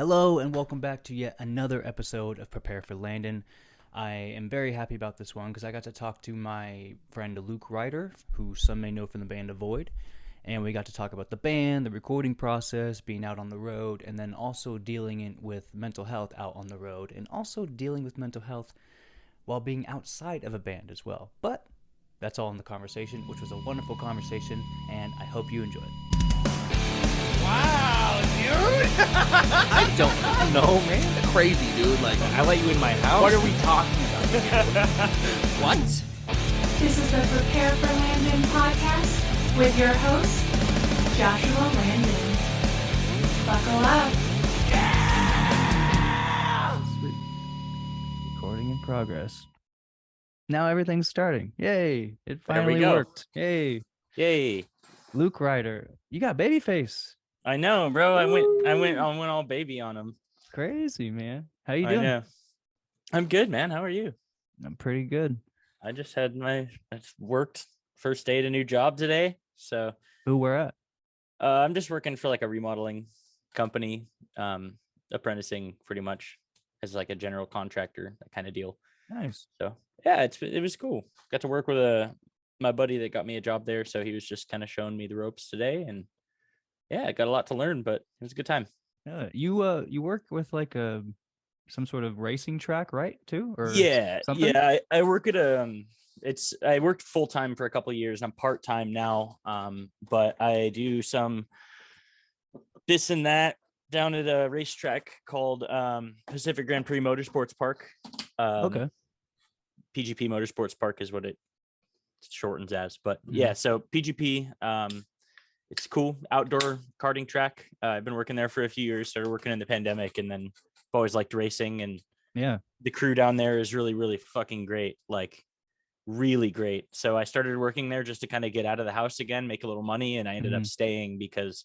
Hello and welcome back to yet another episode of Prepare for Landon. I am very happy about this one because I got to talk to my friend Luke Ryder, who some may know from the band Avoid, and we got to talk about the band, the recording process, being out on the road, and then also dealing with mental health out on the road, and also dealing with mental health while being outside of a band as well. But that's all in the conversation, which was a wonderful conversation, and I hope you enjoy it. Wow, dude! I don't know, man. Crazy, dude. Like, I let you in my house. What are we talking about? What? This is the Prepare for Landon podcast with your host, Joshua Landon. Buckle up. Sweet. Recording in progress. Now everything's starting. Yay. It finally go. worked. Yay. Yay. Luke Ryder. You got baby face. I know, bro. I went all baby on him. Crazy, man. How you I doing? know. I'm good, man. How are you? I'm pretty good. I just had I worked first day at a new job today. So Who we're at? I'm just working for like a remodeling company, apprenticing pretty much as like a general contractor, that kind of deal. Nice. So yeah, it was cool. Got to work with my buddy that got me a job there. So he was just kind of showing me the ropes today, and yeah, I got a lot to learn, but it was a good time. Yeah. You work with like some sort of racing track, right? Too? Or something? Yeah. I work at I worked full time for a couple of years. I'm part time now, but I do some this and that down at a racetrack called Pacific Grand Prix Motorsports Park. Okay. PGP Motorsports Park is what it shortens as, but Mhm. yeah. So PGP, it's cool outdoor karting track. I've been working there for a few years. Started working in the pandemic, and then I've always liked racing. And Yeah. the crew down there is really, really fucking great. Like, really great. So I started working there just to kind of get out of the house again, make a little money, and I ended up staying because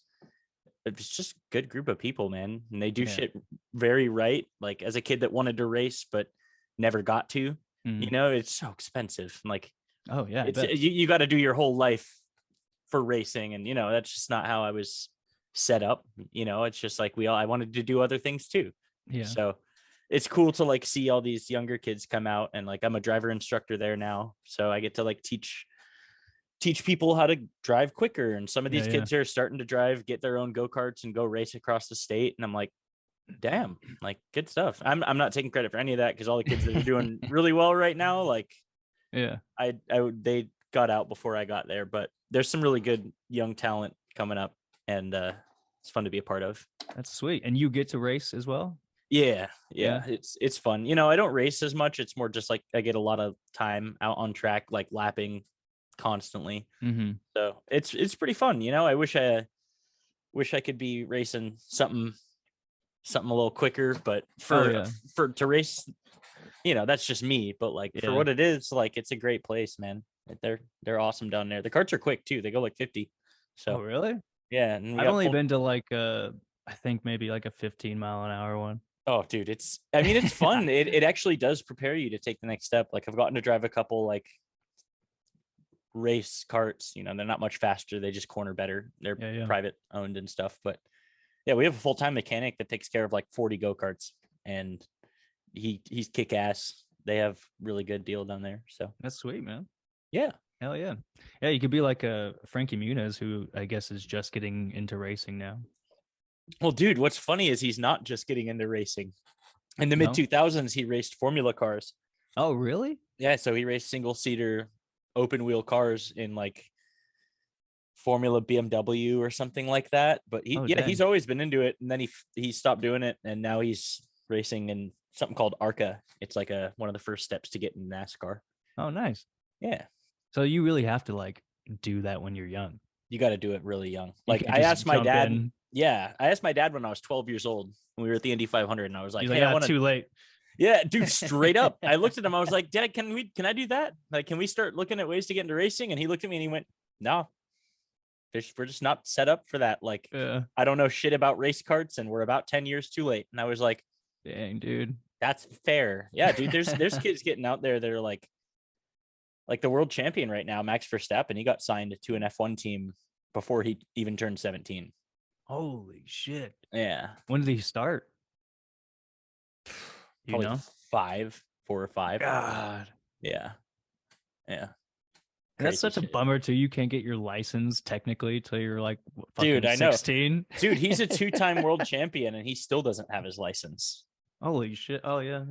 it's just a good group of people, man. And they do shit very right. Like, as a kid that wanted to race but never got to, you know, it's so expensive. Like, Oh yeah. I it's bet. you got to do your whole life for racing, and you know that's just not how I was set up. You know, it's just like I wanted to do other things too. Yeah. So it's cool to like see all these younger kids come out, and like I'm a driver instructor there now, so I get to like teach people how to drive quicker. And some of these kids are starting to get their own go-karts and go race across the state, and I'm like, damn, like, good stuff. I'm not taking credit for any of that, because all the kids that are doing really well right now, like, Yeah. they got out before I got there, but there's some really good young talent coming up, and it's fun to be a part of. That's sweet. And you get to race as well? Yeah. Yeah. It's fun. You know, I don't race as much. It's more just like I get a lot of time out on track, like lapping constantly. Mm-hmm. So it's pretty fun. You know, I wish I could be racing something a little quicker, but to race, you know, that's just me. But like for what it is, like, it's a great place, man. They're awesome down there. The carts are quick too. They go like 50. So Oh really? yeah. And I've only been to like I think maybe like a 15-mile-an-hour one. Oh, dude, it's fun. It actually does prepare you to take the next step. Like, I've gotten to drive a couple like race carts. You know, they're not much faster. They just corner better. They're private owned and stuff. But yeah, we have a full-time mechanic that takes care of like 40 go-karts, and he's kick ass. They have really good deal down there. So That's sweet, man. yeah. Hell yeah. Yeah, you could be like a Frankie Muniz, who I guess is just getting into racing now. Well, dude, what's funny is he's not just getting into racing. In the No? mid 2000s, he raced formula cars. Oh, really? Yeah, so he raced single-seater open wheel cars in like Formula BMW or something like that. But he's always been into it, and then he stopped doing it, and now he's racing in something called ARCA. It's like one of the first steps to get in NASCAR. Oh, nice. Yeah. So you really have to like do that when you're young. You got to do it really young. You Like, can't I just asked my jump dad. in. Yeah, I asked my dad when I was 12 years old, when we were at the Indy 500, and I was like, He's "Hey, like, I want to." too late. Yeah, dude, straight up. I looked at him. I was like, "Dad, can I do that? Like, can we start looking at ways to get into racing?" And he looked at me and he went, "No, we're just not set up for that. Like, I don't know shit about race carts, and we're about 10 years too late." And I was like, Dang, dude. "That's fair." Yeah, dude. There's kids getting out there that are like the world champion right now, Max Verstappen. He got signed to an F1 team before he even turned 17. Holy shit. Yeah. When did he start? Probably know? 4 or 5. God. Yeah. And that's Crazy such a shit. bummer too. You can't get your license technically till you're like Dude, fucking I know. 16. Dude, he's a 2-time world champion and he still doesn't have his license. Holy shit. Oh yeah.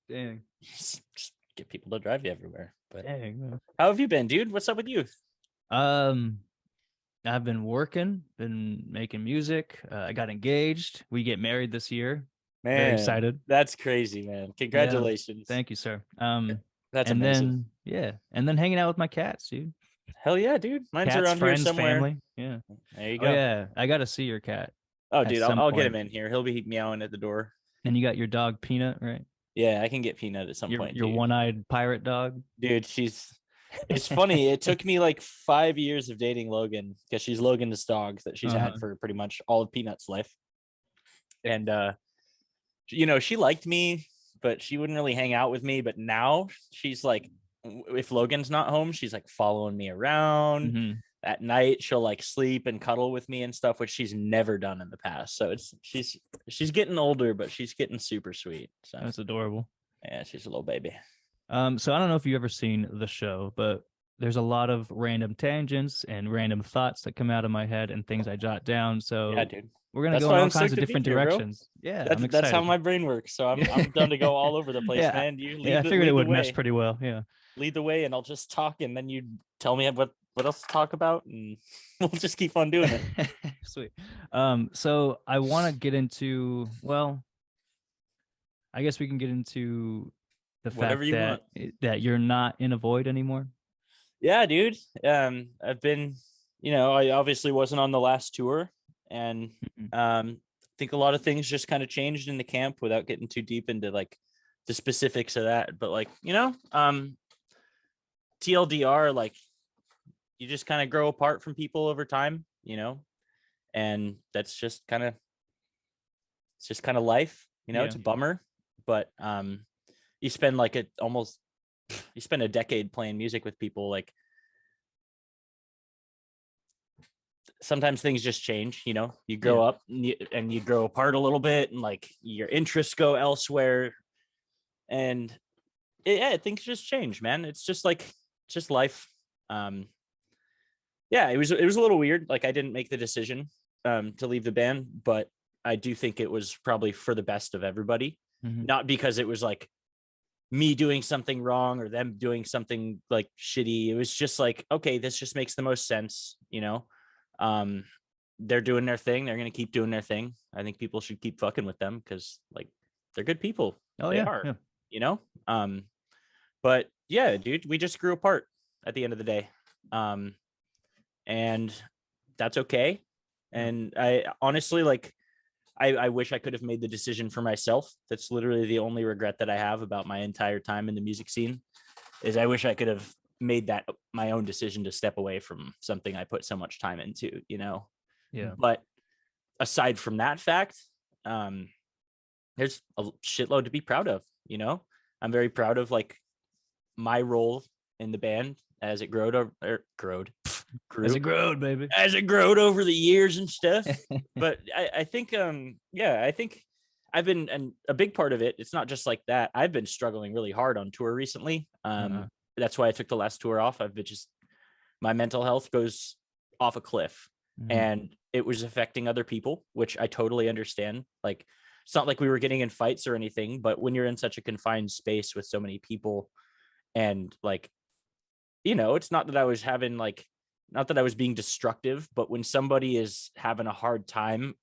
Dang. Just get people to drive you everywhere. But Dang. how have you been, dude? What's up with you? I've been working, been making music. I got engaged. We get married this year. Man, Very excited. That's crazy, man. Congratulations. Thank you, sir. That's and amazing. then hanging out with my cats, dude. Hell yeah, dude. Mine's Cats, around here friends, somewhere. family. Yeah. There you Oh go. yeah, I got to see your cat. Oh, at dude, some I'll get point. him in here. He'll be meowing at the door. And you got your dog Peanut, right? Yeah, I can get Peanut at some point. Your dude. one-eyed pirate dog. Dude, it's funny. It took me like 5 years of dating Logan because she's Logan's dog that she's had for pretty much all of Peanut's life. And she liked me, but she wouldn't really hang out with me. But now she's like, if Logan's not home, she's like following me around. Mhm. At night, she'll like sleep and cuddle with me and stuff, which she's never done in the past. So she's getting older, but she's getting super sweet. So That's adorable. yeah, she's a little baby. So I don't know if you've ever seen the show, but there's a lot of random tangents and random thoughts that come out of my head and things I jot down. So Yeah, dude. we're gonna That's go why in all I'm kinds stoked of to be different here, bro. directions. Yeah, I'm That's excited. how my brain works. So I'm done to go all over the place, Yeah, man. You lead, yeah, I the, figured lead it would the way. mesh pretty well. Yeah. Lead the way, and I'll just talk, and then you tell me what else to talk about, and we'll just keep on doing it. Sweet. So I want to get into, well, I guess we can get into the Whatever fact you that want. that you're not in a void anymore. Yeah, dude. I've been, I obviously wasn't on the last tour, and I think a lot of things just kind of changed in the camp without getting too deep into like the specifics of that. But like, TLDR, like you just kind of grow apart from people over time, and that's just kind of, it's just kind of life, Yeah. It's a bummer, but you spend like you spend a decade playing music with people, like sometimes things just change, you grow up and you grow apart a little bit, and like your interests go elsewhere, and things just change, man. It's just life. It was a little weird. Like I didn't make the decision to leave the band, but I do think it was probably for the best of everybody. Not because it was like me doing something wrong or them doing something like shitty. It was just like, okay, this just makes the most sense, they're doing their thing, they're gonna keep doing their thing. I think people should keep fucking with them because like they're good people. They are. But yeah, dude, we just grew apart at the end of the day, and that's okay. And I honestly, like, I wish I could have made the decision for myself. That's literally the only regret that I have about my entire time in the music scene, is I wish I could have made that my own decision to step away from something I put so much time into, Yeah. But aside from that fact, there's a shitload to be proud of, I'm very proud of like my role in the band as it grew As it growed, baby. As it growed over the years and stuff. But I think I think I've been, and a big part of it, it's not just like that. I've been struggling really hard on tour recently. That's why I took the last tour off. I've been my mental health goes off a cliff, and it was affecting other people, which I totally understand. Like, it's not like we were getting in fights or anything, but when you're in such a confined space with so many people, and like, it's not that I was having like, not that I was being destructive, but when somebody is having a hard time,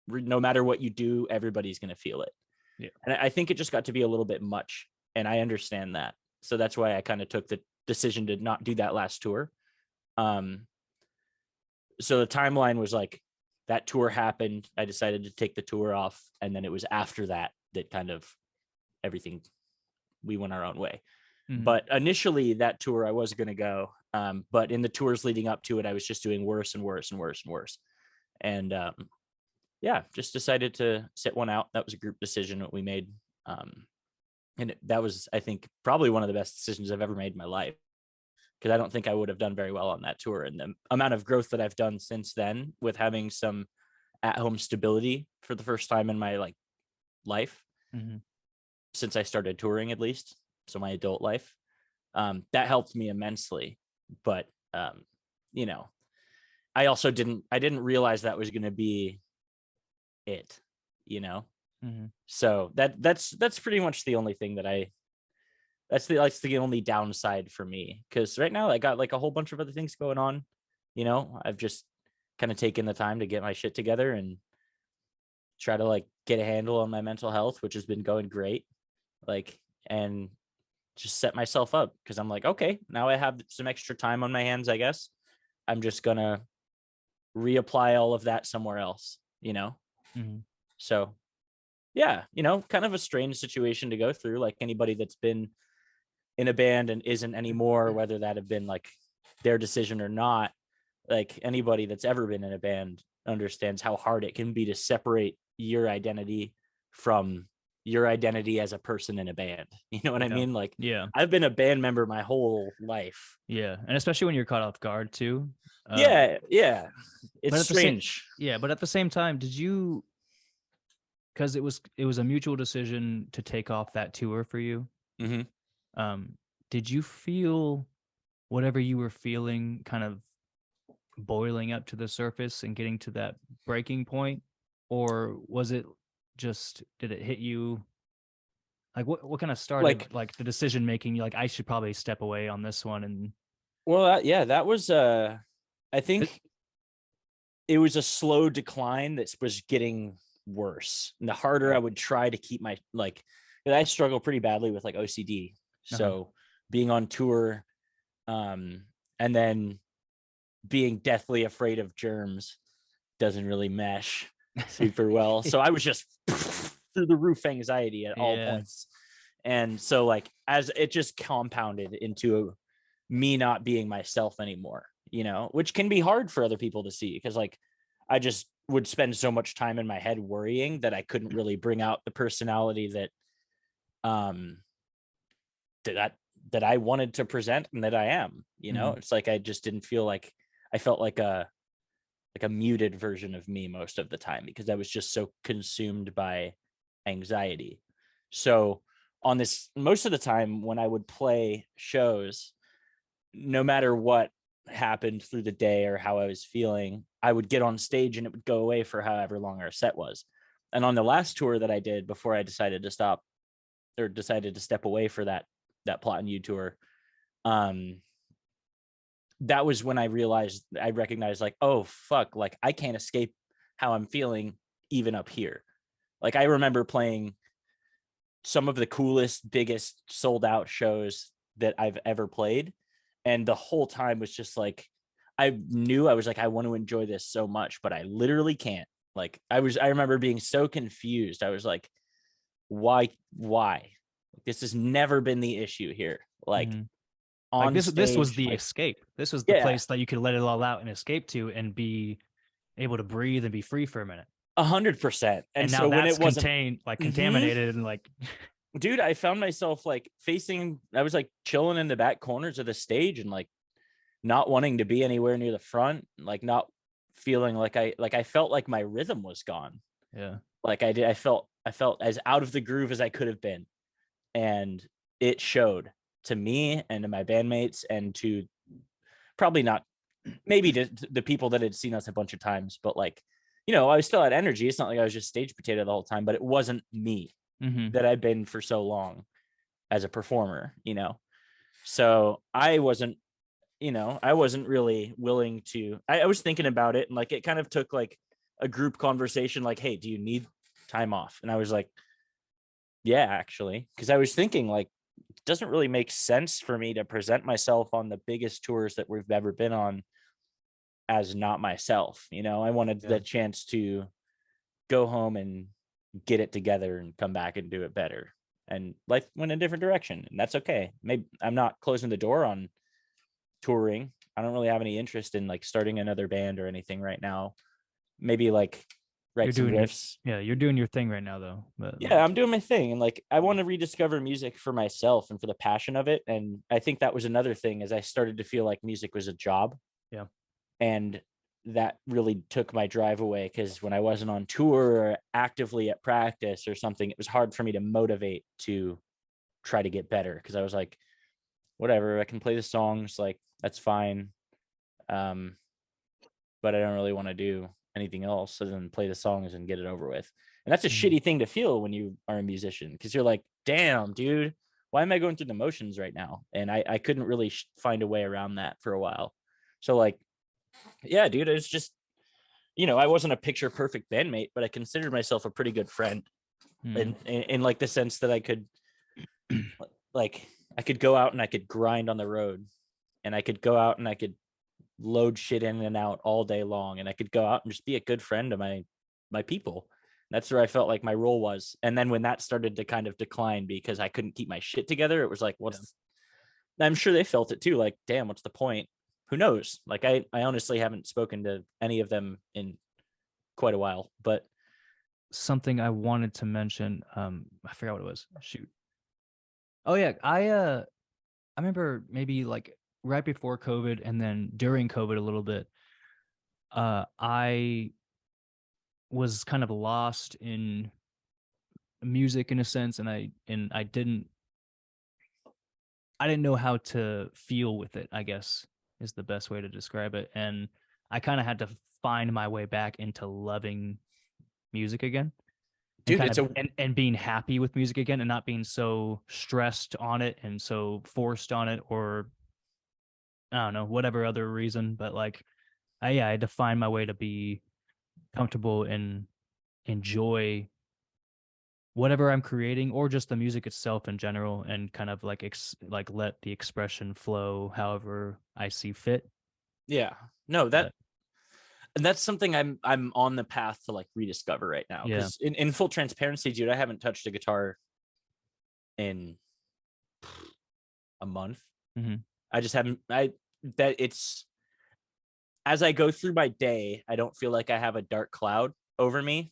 no matter what you do, everybody's going to feel it. Yeah. And I think it just got to be a little bit much, and I understand that. So that's why I kind of took the decision to not do that last tour. So the timeline was like, that tour happened, I decided to take the tour off, and then it was after that kind of everything, we went our own way. But initially that tour I was going to go, but in the tours leading up to it, I was just doing worse and worse and worse and worse. And just decided to sit one out. That was a group decision that we made. And that was, I think, probably one of the best decisions I've ever made in my life, because I don't think I would have done very well on that tour. And the amount of growth that I've done since then, with having some at-home stability for the first time in my life, since I started touring, at least. So my adult life, that helped me immensely. But, you know, I also didn't realize that was going to be it, you know? Mm-hmm. So that's pretty much the only thing that's the only downside for me. Cause right now I got like a whole bunch of other things going on, you know, I've just kind of taken the time to get my shit together and try to like get a handle on my mental health, which has been going great. Like, and just set myself up because I'm like, okay, now I have some extra time on my hands, I guess. I'm just gonna reapply all of that somewhere else, you know? Mm-hmm. So yeah, you know, kind of a strange situation to go through, like anybody that's been in a band and isn't anymore, whether that have been like their decision or not, like anybody that's ever been in a band understands how hard it can be to separate your identity from your identity as a person in a band. You know what I mean? Like, Yeah. I've been a band member my whole life. Yeah. And especially when you're caught off guard too. Yeah. But It's at the same, strange. but at the same time, did you, because it was a mutual decision to take off that tour for you. Mhm. Did you feel whatever you were feeling kind of boiling up to the surface and getting to that breaking point, or was it just, did it hit you like what kind of started like the decision making? You like, I should probably step away on this one. And Well, that was I think it was a slow decline that was getting worse. And the harder I would try to keep my like, I struggle pretty badly with like OCD. So being on tour, and then being deathly afraid of germs doesn't really mesh super well. So I was just through the roof anxiety at all points. And so like, as it just compounded into me not being myself anymore, you know, which can be hard for other people to see because like I just would spend so much time in my head worrying that I couldn't really bring out the personality that that I wanted to present and that I am, you know. It's like I just didn't feel like I felt like a muted version of me most of the time because I was just so consumed by anxiety. So on this, most of the time when I would play shows, no matter what happened through the day or how I was feeling, I would get on stage and it would go away for however long our set was. And on the last tour that I did before I decided to stop or decided to step away for that Plot and You tour, that was when I recognized like, oh fuck, like I can't escape how I'm feeling even up here. Like I remember playing some of the coolest, biggest sold out shows that I've ever played. And the whole time was just like, I knew I was like, I want to enjoy this so much, but I literally can't. Like I remember being so confused. I was like, why? This has never been the issue here. Like on like this stage, was the like, escape. This was the place that you could let it all out and escape to and be able to breathe and be free for a minute. 100%. And so now when that's it wasn't contaminated and like dude, I found myself like I was like chilling in the back corners of the stage and like not wanting to be anywhere near the front, like not feeling like I felt like my rhythm was gone. Yeah. Like I felt as out of the groove as I could have been. And it showed to me and to my bandmates and to probably not maybe to the people that had seen us a bunch of times, but like, you know, I was still had energy. It's not like I was just stage potato the whole time, but it wasn't me that I've been for so long as a performer, you know? So I wasn't really willing to, I was thinking about it and like, it kind of took like a group conversation, like, hey, do you need time off? And I was like, yeah, actually, because I was thinking like, it doesn't really make sense for me to present myself on the biggest tours that we've ever been on as not myself. You know, I wanted the chance to go home and get it together and come back and do it better. And life went a different direction, and that's okay. Maybe I'm not closing the door on touring. I don't really have any interest in like starting another band or anything right now. Maybe like write some riffs. You're doing your thing right now though. But yeah, I'm doing my thing, and like I want to rediscover music for myself and for the passion of it. And I think that was another thing, as I started to feel like music was a job. Yeah. And that really took my drive away, because when I wasn't on tour or actively at practice or something, it was hard for me to motivate to try to get better, because I was like, whatever, I can play the songs, like that's fine. But I don't really want to do anything else other than play the songs and get it over with. And that's a shitty thing to feel when you are a musician, because you're like, damn, dude, why am I going through the motions right now? And I couldn't really find a way around that for a while. So like, yeah, dude, it's just, I wasn't a picture perfect bandmate, but I considered myself a pretty good friend. In like the sense that I could go out and I could grind on the road, and I could go out and I could load shit in and out all day long, and I could go out and just be a good friend to my people. That's where I felt like my role was. And then when that started to kind of decline because I couldn't keep my shit together, it was like, I'm sure they felt it too, like, damn, what's the point? Who knows? Like I honestly haven't spoken to any of them in quite a while. But something I wanted to mention, I forgot what it was. Shoot. Oh yeah, I remember maybe like right before COVID and then during COVID a little bit, I was kind of lost in music in a sense, and I didn't know how to feel with it, I guess is the best way to describe it. And I kind of had to find my way back into loving music again. dude, and being happy with music again, and not being so stressed on it and so forced on it, or I don't know, whatever other reason. But like, I had to find my way to be comfortable and enjoy whatever I'm creating, or just the music itself in general, and kind of like let the expression flow however I see fit. Yeah, no, that's something I'm on the path to like rediscover right now. Because in full transparency, dude, I haven't touched a guitar in a month. I just haven't. As I go through my day, I don't feel like I have a dark cloud over me,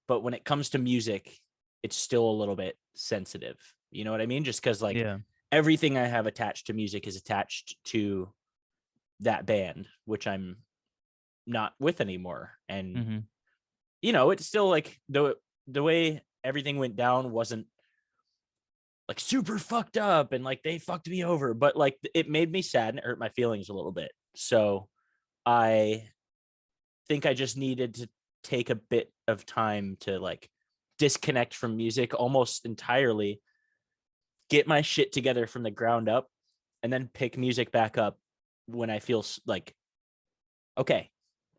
but when it comes to music, it's still a little bit sensitive. You know what I mean? Just because like everything I have attached to music is attached to that band, which I'm not with anymore. And it's still like the way everything went down wasn't like super fucked up and like they fucked me over, but like it made me sad and it hurt my feelings a little bit. So I think I just needed to take a bit of time to like disconnect from music almost entirely, get my shit together from the ground up, and then pick music back up when I feel like, okay,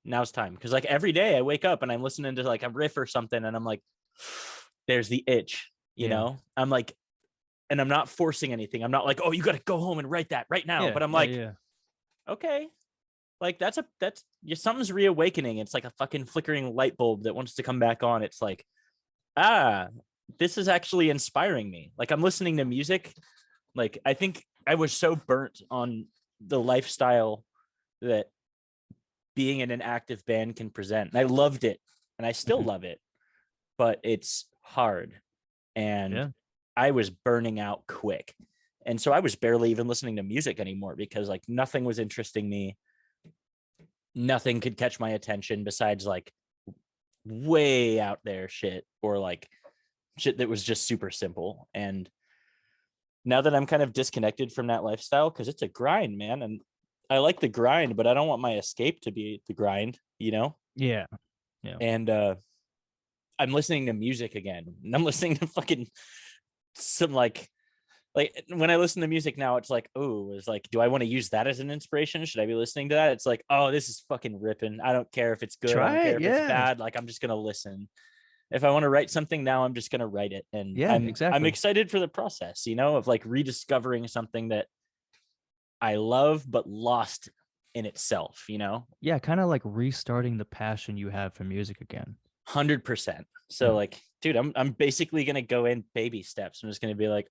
now's time. Because like every day I wake up and I'm listening to like a riff or something and I'm like, there's the itch, you know? I'm like, and I'm not forcing anything. I'm not like, oh, you got to go home and write that right now. But I'm okay, like that's something's reawakening. It's like a fucking flickering light bulb that wants to come back on. It's like, this is actually inspiring me. Like I'm listening to music. Like I think I was so burnt on the lifestyle that being in an active band can present. And I loved it and I still love it, but it's hard. And I was burning out quick. And so I was barely even listening to music anymore because like nothing was interesting me. Nothing could catch my attention besides like way out there shit, or like shit that was just super simple. And now that I'm kind of disconnected from that lifestyle, because it's a grind, man, and I like the grind, but I don't want my escape to be the grind, you know? Yeah. And I'm listening to music again. And I'm listening to fucking some like when I listen to music now, it's like, oh, it's like, do I want to use that as an inspiration? Should I be listening to that? It's like, oh, this is fucking ripping. I don't care if it's good. I don't care if it's bad. Like, I'm just going to listen. If I want to write something now, I'm just going to write it. And I'm excited for the process, you know, of like rediscovering something that I love, but lost in itself, you know? Yeah. Kind of like restarting the passion you have for music again. 100%. So like, dude, I'm basically going to go in baby steps. I'm just going to be like,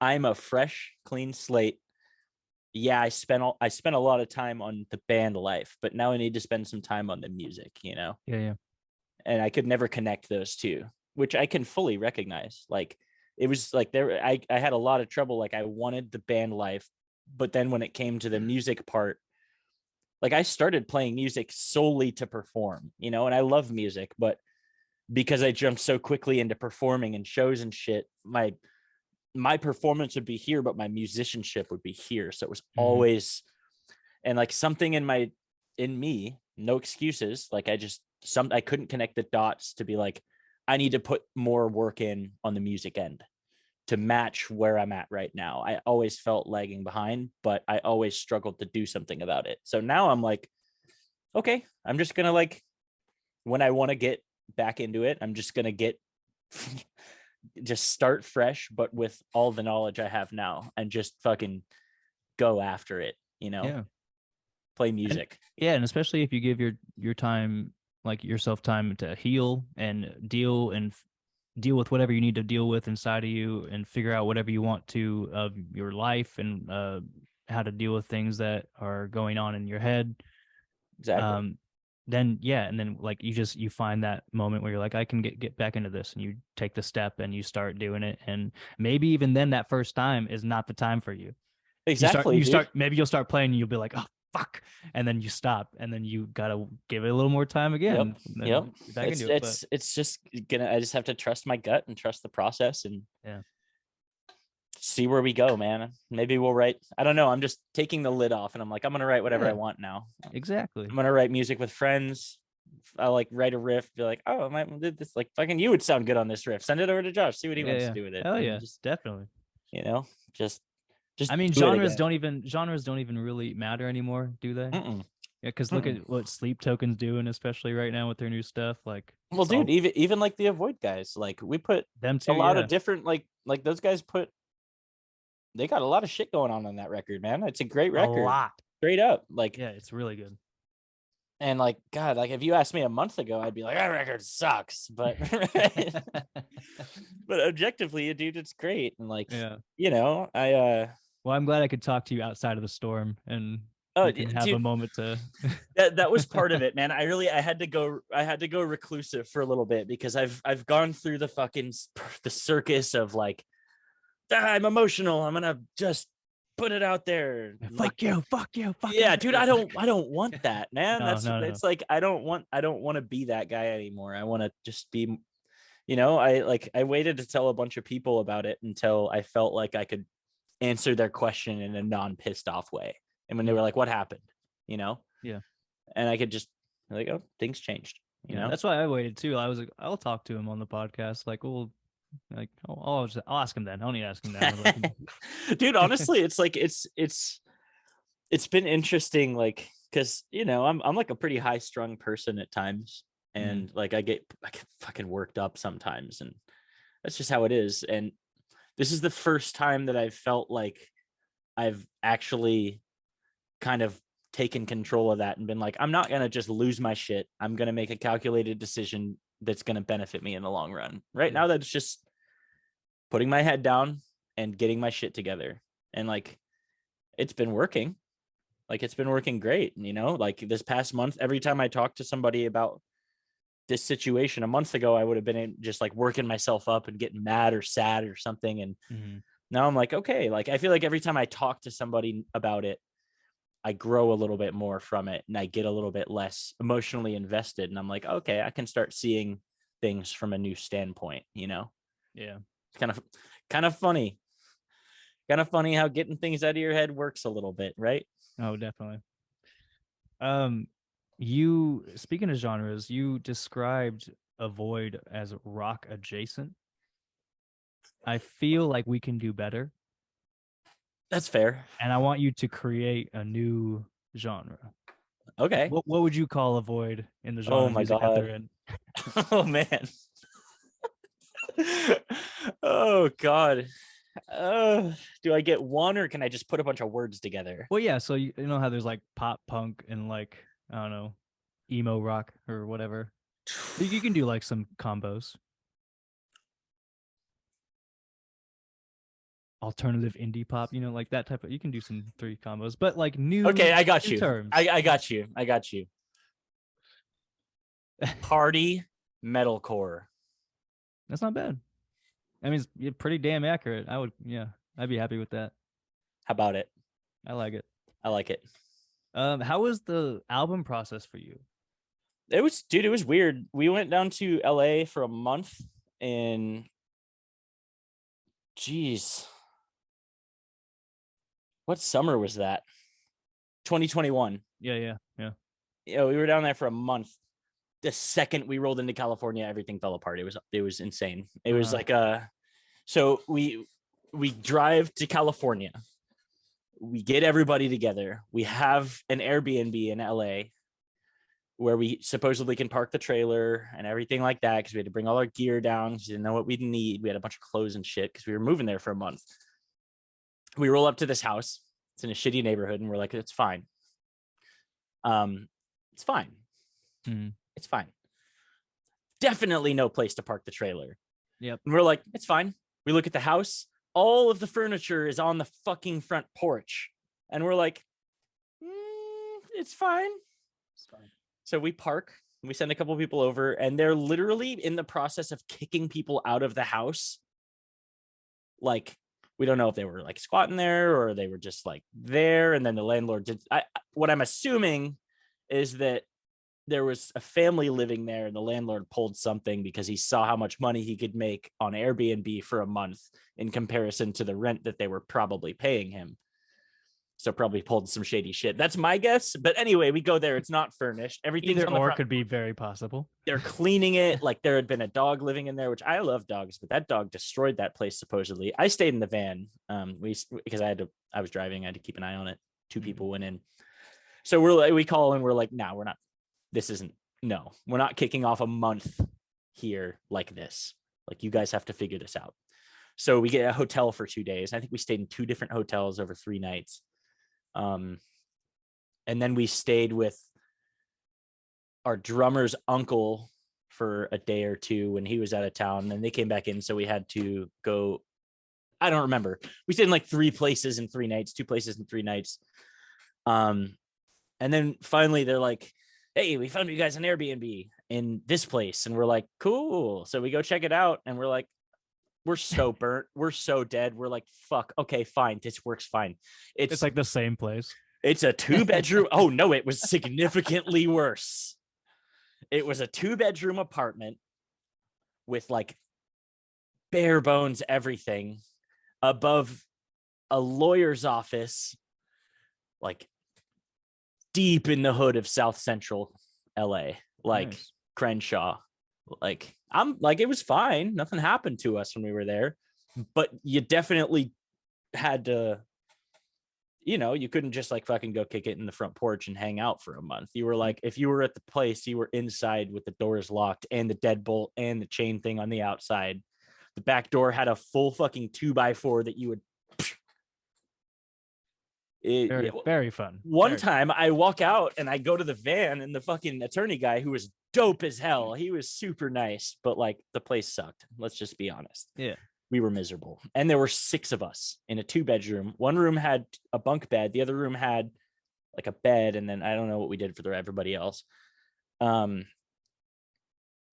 I'm a fresh, clean slate. Yeah, I spent a lot of time on the band life, but now I need to spend some time on the music, you know? Yeah. And I could never connect those two, which I can fully recognize. Like it was like I had a lot of trouble. Like I wanted the band life, but then when it came to the music part, like I started playing music solely to perform, you know, and I love music, but because I jumped so quickly into performing and shows and shit, my performance would be here, but my musicianship would be here. So it was always, and like something in me, no excuses. Like I couldn't connect the dots to be like, I need to put more work in on the music end to match where I'm at right now. I always felt lagging behind, but I always struggled to do something about it. So now I'm like, okay, I'm just going to like, when I want to get back into it, I'm just going to just start fresh, but with all the knowledge I have now and just fucking go after it, you know? Yeah. Play music. And especially if you give your time, like yourself time to heal and deal with whatever you need to deal with inside of you and figure out whatever you want to of your life and how to deal with things that are going on in your head. Exactly. Then like you find that moment where you're like, I can get back into this, and you take the step and you start doing it, and maybe even then that first time is not the time for you. Exactly. Maybe you'll start playing and you'll be like, oh fuck, and then you stop, and then you gotta give it a little more time again. Yep. Back into it. It's just I just have to trust my gut and trust the process and see where we go, man. Maybe we'll write. I don't know. I'm just taking the lid off, and I'm like, I'm gonna write whatever I want now. Exactly. I'm gonna write music with friends. I like write a riff, be like, oh, I did this. Like, fucking, you would sound good on this riff. Send it over to Josh. See what he wants to do with it. Oh yeah, definitely. You know, just. I mean, genres don't even really matter anymore, do they? Yeah, because look at what Sleep Token's doing, especially right now with their new stuff. Like, well, dude, even like the Avoid guys, like we put them too, a lot of different like those guys they got a lot of shit going on that record, man. It's a great record. A lot. Straight up. Like, yeah, it's really good. And like, God, like if you asked me a month ago, I'd be like, that record sucks. But but objectively, dude, it's great. And like, you know, well, I'm glad I could talk to you outside of the storm and have a moment to that was part of it, man. I had to go reclusive for a little bit because I've gone through the circus of like, I'm emotional, I'm gonna just put it out there. Fuck you. Yeah, dude, I don't want that, man. It's like I don't want to be that guy anymore. I want to just be, you know, I waited to tell a bunch of people about it until I felt like I could answer their question in a non-pissed off way. And when they were like, what happened? You know? Yeah. And I could just like, oh, things changed. You know? That's why I waited too. I was like, I'll talk to him on the podcast. Like, well, like I'll ask him then. I don't need to ask him now. Dude, honestly, it's like it's been interesting, like, because you know, I'm like a pretty high strung person at times. And like I get fucking worked up sometimes, and that's just how it is. And this is the first time that I've felt like I've actually kind of taken control of that and been like, I'm not going to just lose my shit. I'm going to make a calculated decision that's going to benefit me in the long run. Right now, that's just putting my head down and getting my shit together. And like, it's been working. Like, it's been working great. You know, like this past month, every time I talk to somebody about this situation, a month ago, I would have been just like working myself up and getting mad or sad or something. And now I'm like, okay, like, I feel like every time I talk to somebody about it, I grow a little bit more from it and I get a little bit less emotionally invested. And I'm like, okay, I can start seeing things from a new standpoint, you know? Yeah. It's kind of funny. Kind of funny how getting things out of your head works a little bit, right? Oh, definitely. You, speaking of genres, you described Avoid as rock adjacent. I feel like we can do better. That's fair. And I want you to create a new genre. Okay. What would you call Avoid in the genre? Oh my God. They're in? Oh man. Oh God. Do I get one, or can I just put a bunch of words together? Well, yeah. So you know how there's like pop punk and like, I don't know, emo rock or whatever. You can do like some combos. Alternative indie pop, you know, like that type of, you can do some 3 combos, but like new. Okay, I got you. Terms. I got you. Party metalcore. That's not bad. I mean, it's pretty damn accurate. I'd be happy with that. How about it? I like it. I like it. How was the album process for you? It was weird. We went down to LA for a month in, geez, what summer was that? 2021. Yeah. We were down there for a month. The second we rolled into California, everything fell apart. It was insane. It was like so we drive to California. We get everybody together. We have an Airbnb in LA where we supposedly can park the trailer and everything like that, because we had to bring all our gear down because we didn't know what we'd need. We had a bunch of clothes and shit because we were moving there for a month. We roll up to this house. It's in a shitty neighborhood, and we're like, it's fine. It's fine. It's fine. Definitely no place to park the trailer. Yep. And we're like, it's fine. We look at the house. All of the furniture is on the fucking front porch. And we're like, it's fine. It's fine. So we park, we send a couple people over, and they're literally in the process of kicking people out of the house. Like, we don't know if they were like squatting there or they were just like there. And then the landlord did. What I'm assuming is that there was a family living there, and the landlord pulled something because he saw how much money he could make on Airbnb for a month in comparison to the rent that they were probably paying him. So probably pulled some shady shit. That's my guess. But anyway, we go there. It's not furnished. Everything's Either on the or front. could be very possible. They're cleaning it. Like, there had been a dog living in there, which I love dogs, but that dog destroyed that place supposedly. I stayed in the van because I was driving. I had to keep an eye on it. Two people went in. So we call and we're like, nah, we're not. We're not kicking off a month here like this. Like, you guys have to figure this out. So we get a hotel for 2 days. I think we stayed in 2 different hotels over 3 nights. And then we stayed with our drummer's uncle for a day or two when he was out of town, and they came back in. So we had to go. I don't remember. We stayed in like 3 places in 3 nights, 2 places in 3 nights. And then finally they're like, hey, we found you guys an Airbnb in this place. And we're like, cool. So we go check it out, and we're like, we're so burnt. We're so dead. We're like, fuck. Okay, fine. This works fine. It's like the same place. It's a 2-bedroom. Oh no, it was significantly worse. It was a 2-bedroom apartment with like bare bones everything above a lawyer's office, like deep in the hood of South Central LA, like nice. Crenshaw. Like, it was fine. Nothing happened to us when we were there, but you definitely had to, you couldn't just like fucking go kick it in the front porch and hang out for a month. You were like, if you were at the place, you were inside with the doors locked and the deadbolt and the chain thing on the outside. The back door had a full fucking 2x4 that you would. Very fun. One time I walk out and I go to the van, and the fucking attorney guy, who was dope as hell, he was super nice, but like, the place sucked. Let's just be honest. Yeah. We were miserable. And there were 6 of us in a 2-bedroom. One room had a bunk bed. The other room had like a bed. And then I don't know what we did for everybody else. But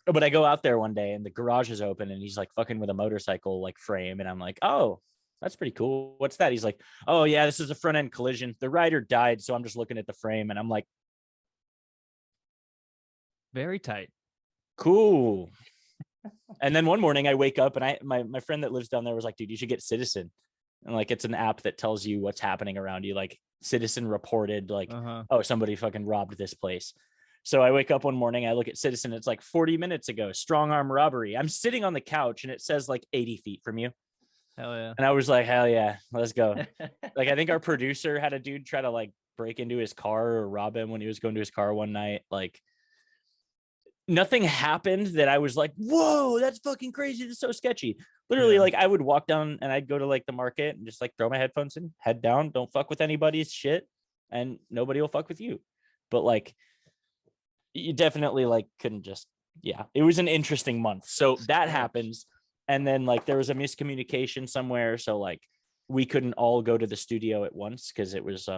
I go out there one day and the garage is open, and he's like fucking with a motorcycle like frame. And I'm like, oh, that's pretty cool. What's that? He's like, oh yeah, this is a front end collision. The Ryder died. So I'm just looking at the frame, and I'm like, very tight. Cool. And then one morning I wake up, and my friend that lives down there was like, dude, you should get Citizen. And like, it's an app that tells you what's happening around you. Like, Citizen reported like, oh, somebody fucking robbed this place. So I wake up one morning, I look at Citizen. It's like 40 minutes ago, strong arm robbery. I'm sitting on the couch, and it says like 80 feet from you. Hell yeah. And I was like, hell yeah, let's go. Like, I think our producer had a dude try to like break into his car or rob him when he was going to his car one night. Like, nothing happened that I was like, whoa, that's fucking crazy. That's so sketchy. Literally, like, I would walk down and I'd go to like the market and just like throw my headphones in, head down, don't fuck with anybody's shit, and nobody will fuck with you. But like, you definitely like couldn't just, it was an interesting month. So that happens. And then like, there was a miscommunication somewhere. So like, we couldn't all go to the studio at once because it was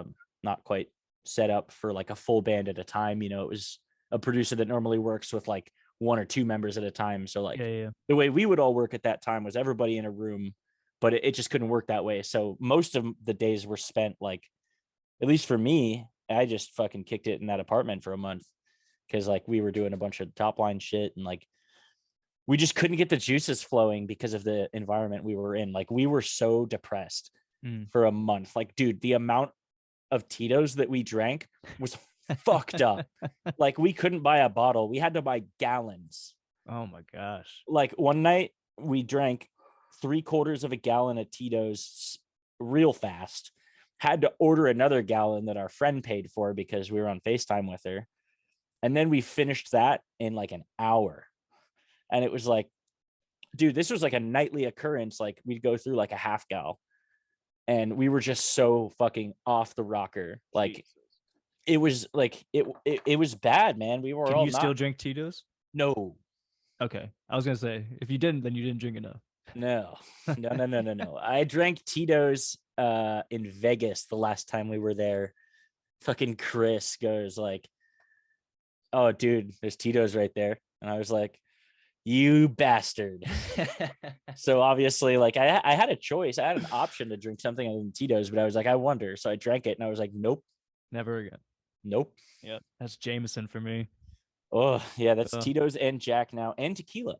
not quite set up for like a full band at a time. It was a producer that normally works with like 1 or 2 members at a time. So like, the way we would all work at that time was everybody in a room, but it just couldn't work that way. So most of the days were spent like, at least for me, I just fucking kicked it in that apartment for a month because like we were doing a bunch of top line shit and like we just couldn't get the juices flowing because of the environment we were in. Like we were so depressed for a month. Like, dude, the amount of Tito's that we drank was fucked up. Like we couldn't buy a bottle. We had to buy gallons. Oh my gosh. Like one night we drank 3/4 of a gallon of Tito's real fast, had to order another gallon that our friend paid for because we were on FaceTime with her. And then we finished that in like an hour. And it was like, dude, this was like a nightly occurrence. Like we'd go through like a half gal and we were just so fucking off the rocker. Like Jesus. It was like, it was bad, man. We were Can all you still drink Tito's? No. Okay. I was going to say, if you didn't, then you didn't drink enough. No. I drank Tito's in Vegas the last time we were there. Fucking Chris goes like, oh, dude, there's Tito's right there. And I was like, you bastard. So obviously, like I had a choice. I had an option to drink something other than Tito's, but I was like, I wonder. So I drank it and I was like, nope. Never again. Nope. Yeah. That's Jameson for me. Oh, yeah. That's Tito's and Jack now and tequila.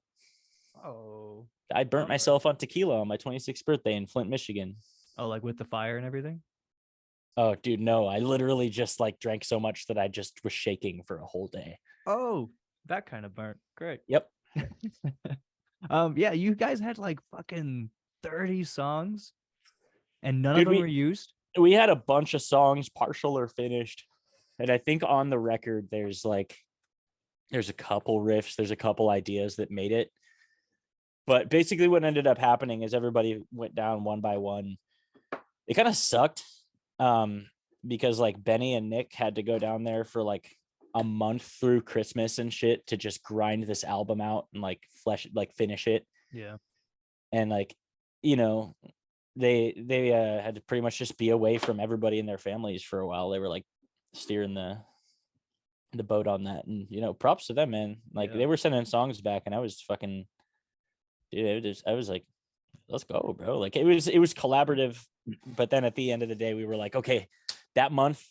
Oh. I burnt myself on tequila on my 26th birthday in Flint, Michigan. Oh, like with the fire and everything? Oh, dude, no. I literally just like drank so much that I just was shaking for a whole day. Oh, that kind of burnt. Great. Yep. Yeah, you guys had like fucking 30 songs and none of them were used. We had a bunch of songs, partial or finished. And I think on the record, there's a couple riffs, there's a couple ideas that made it. But basically what ended up happening is everybody went down one by one. It kind of sucked because like Benny and Nick had to go down there for like a month through Christmas and shit to just grind this album out and like finish it. Yeah. And like, you know, they had to pretty much just be away from everybody and their families for a while. They were like steering the boat on that, and you know, props to them, man. Like they were sending songs back and I was fucking, dude, I was like, let's go, bro. Like it was collaborative, but then at the end of the day we were like, okay, that month,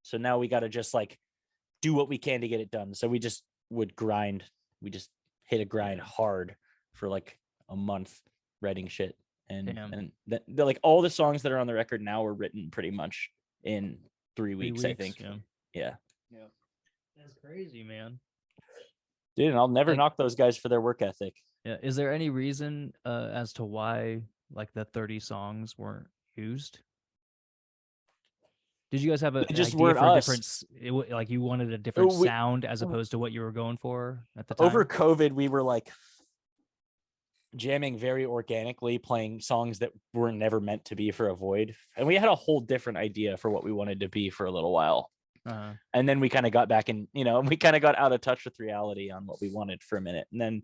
so now we got to just like do what we can to get it done. So we just would grind. We just hit a grind hard for like a month writing shit. And like all the songs that are on the record now were written pretty much in 3 weeks, I think. Yeah. That's crazy, man. Dude, and I'll never knock those guys for their work ethic. Yeah. Is there any reason as to why like the 30 songs weren't used? Did you guys have just weren't us. Different, like you wanted a different sound as opposed to what you were going for at the time? Over COVID, we were like jamming very organically, playing songs that were never meant to be for a Void. And we had a whole different idea for what we wanted to be for a little while. And then we kind of got back in, you know, we kind of got out of touch with reality on what we wanted for a minute. And then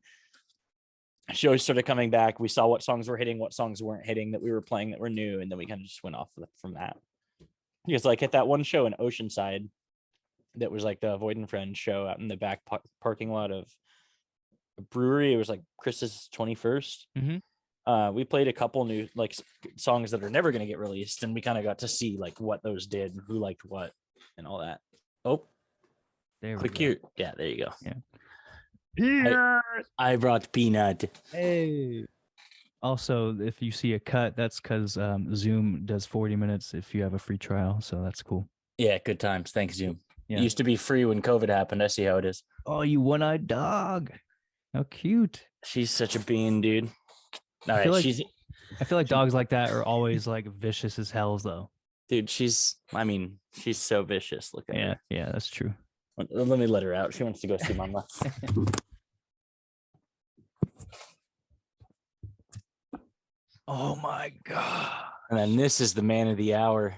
shows started coming back. We saw what songs were hitting, what songs weren't hitting that we were playing that were new. And then we kind of just went off from that. Because like at that one show in Oceanside, that was like the Void and Friends show out in the back parking lot of a brewery. It was like Chris's 21st. Mm-hmm. We played a couple new like songs that are never going to get released. And we kind of got to see like what those did and who liked what and all that. Oh, there we click go. here. Yeah, there you go. Yeah. Peanut. I brought Peanut. Hey. Also, if you see a cut, that's because Zoom does 40 minutes if you have a free trial. So that's cool. Yeah, good times. Thanks, Zoom. Yeah. It used to be free when COVID happened. I see how it is. Oh, you one-eyed dog. How cute. She's such a bean, dude. All right, I feel like dogs like that are always like vicious as hells, though. Dude, she's so vicious. Look at her. Yeah, that's true. Let me let her out. She wants to go see Mama. Oh my god! And then this is the man of the hour.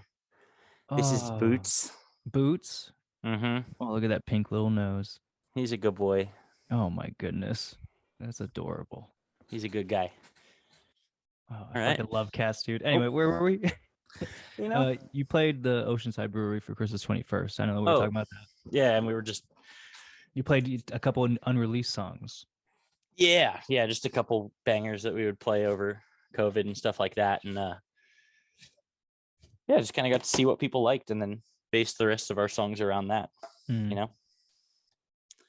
This is Boots. Boots. Mm-hmm. Oh, look at that pink little nose. He's a good boy. Oh my goodness, that's adorable. He's a good guy. Oh, I fucking love cats, dude. Anyway, where were we? You know, you played the Oceanside Brewery for Chris's 21st. I know we were talking about that. Yeah, and we were you played a couple of unreleased songs. Yeah, just a couple bangers that we would play over COVID and stuff like that. And yeah, just kind of got to see what people liked and then base the rest of our songs around that. Hmm. You know?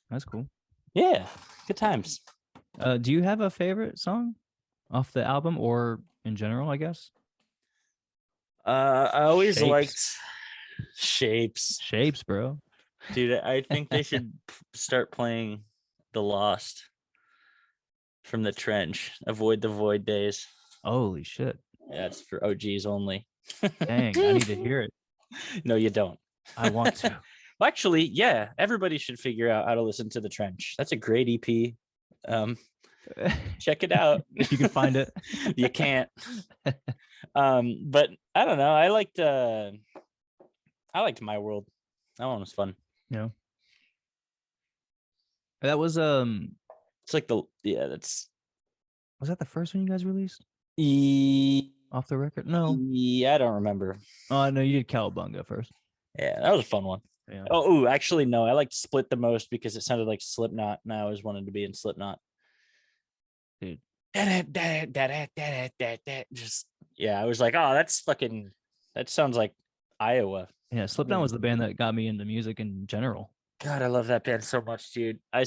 That's cool. Yeah, good times. Do you have a favorite song off the album or in general, I guess? I always Shapes. liked Shapes. Shapes, bro. Dude, I think they should start playing The Lost from the Trench. Avoid the Void days. Holy shit. Yeah, it's for OGs only. Dang, I need to hear it. No, you don't. I want to. Well, actually, yeah, everybody should figure out how to listen to The Trench. That's a great EP. Check it out if you can find it. You can't. But I don't know. I liked My World. That one was fun. Yeah. That was It's like that's was that the first one you guys released off the record? No. Yeah, I don't remember. Oh no, you did Cowabunga first. Yeah, that was a fun one. Yeah. Oh, actually, no. I liked Split the most because it sounded like Slipknot, and I always wanted to be in Slipknot. Dude. Just yeah, I was like, oh, that sounds like Iowa. Yeah, Slipknot was the band that got me into music in general. God, I love that band so much, dude. I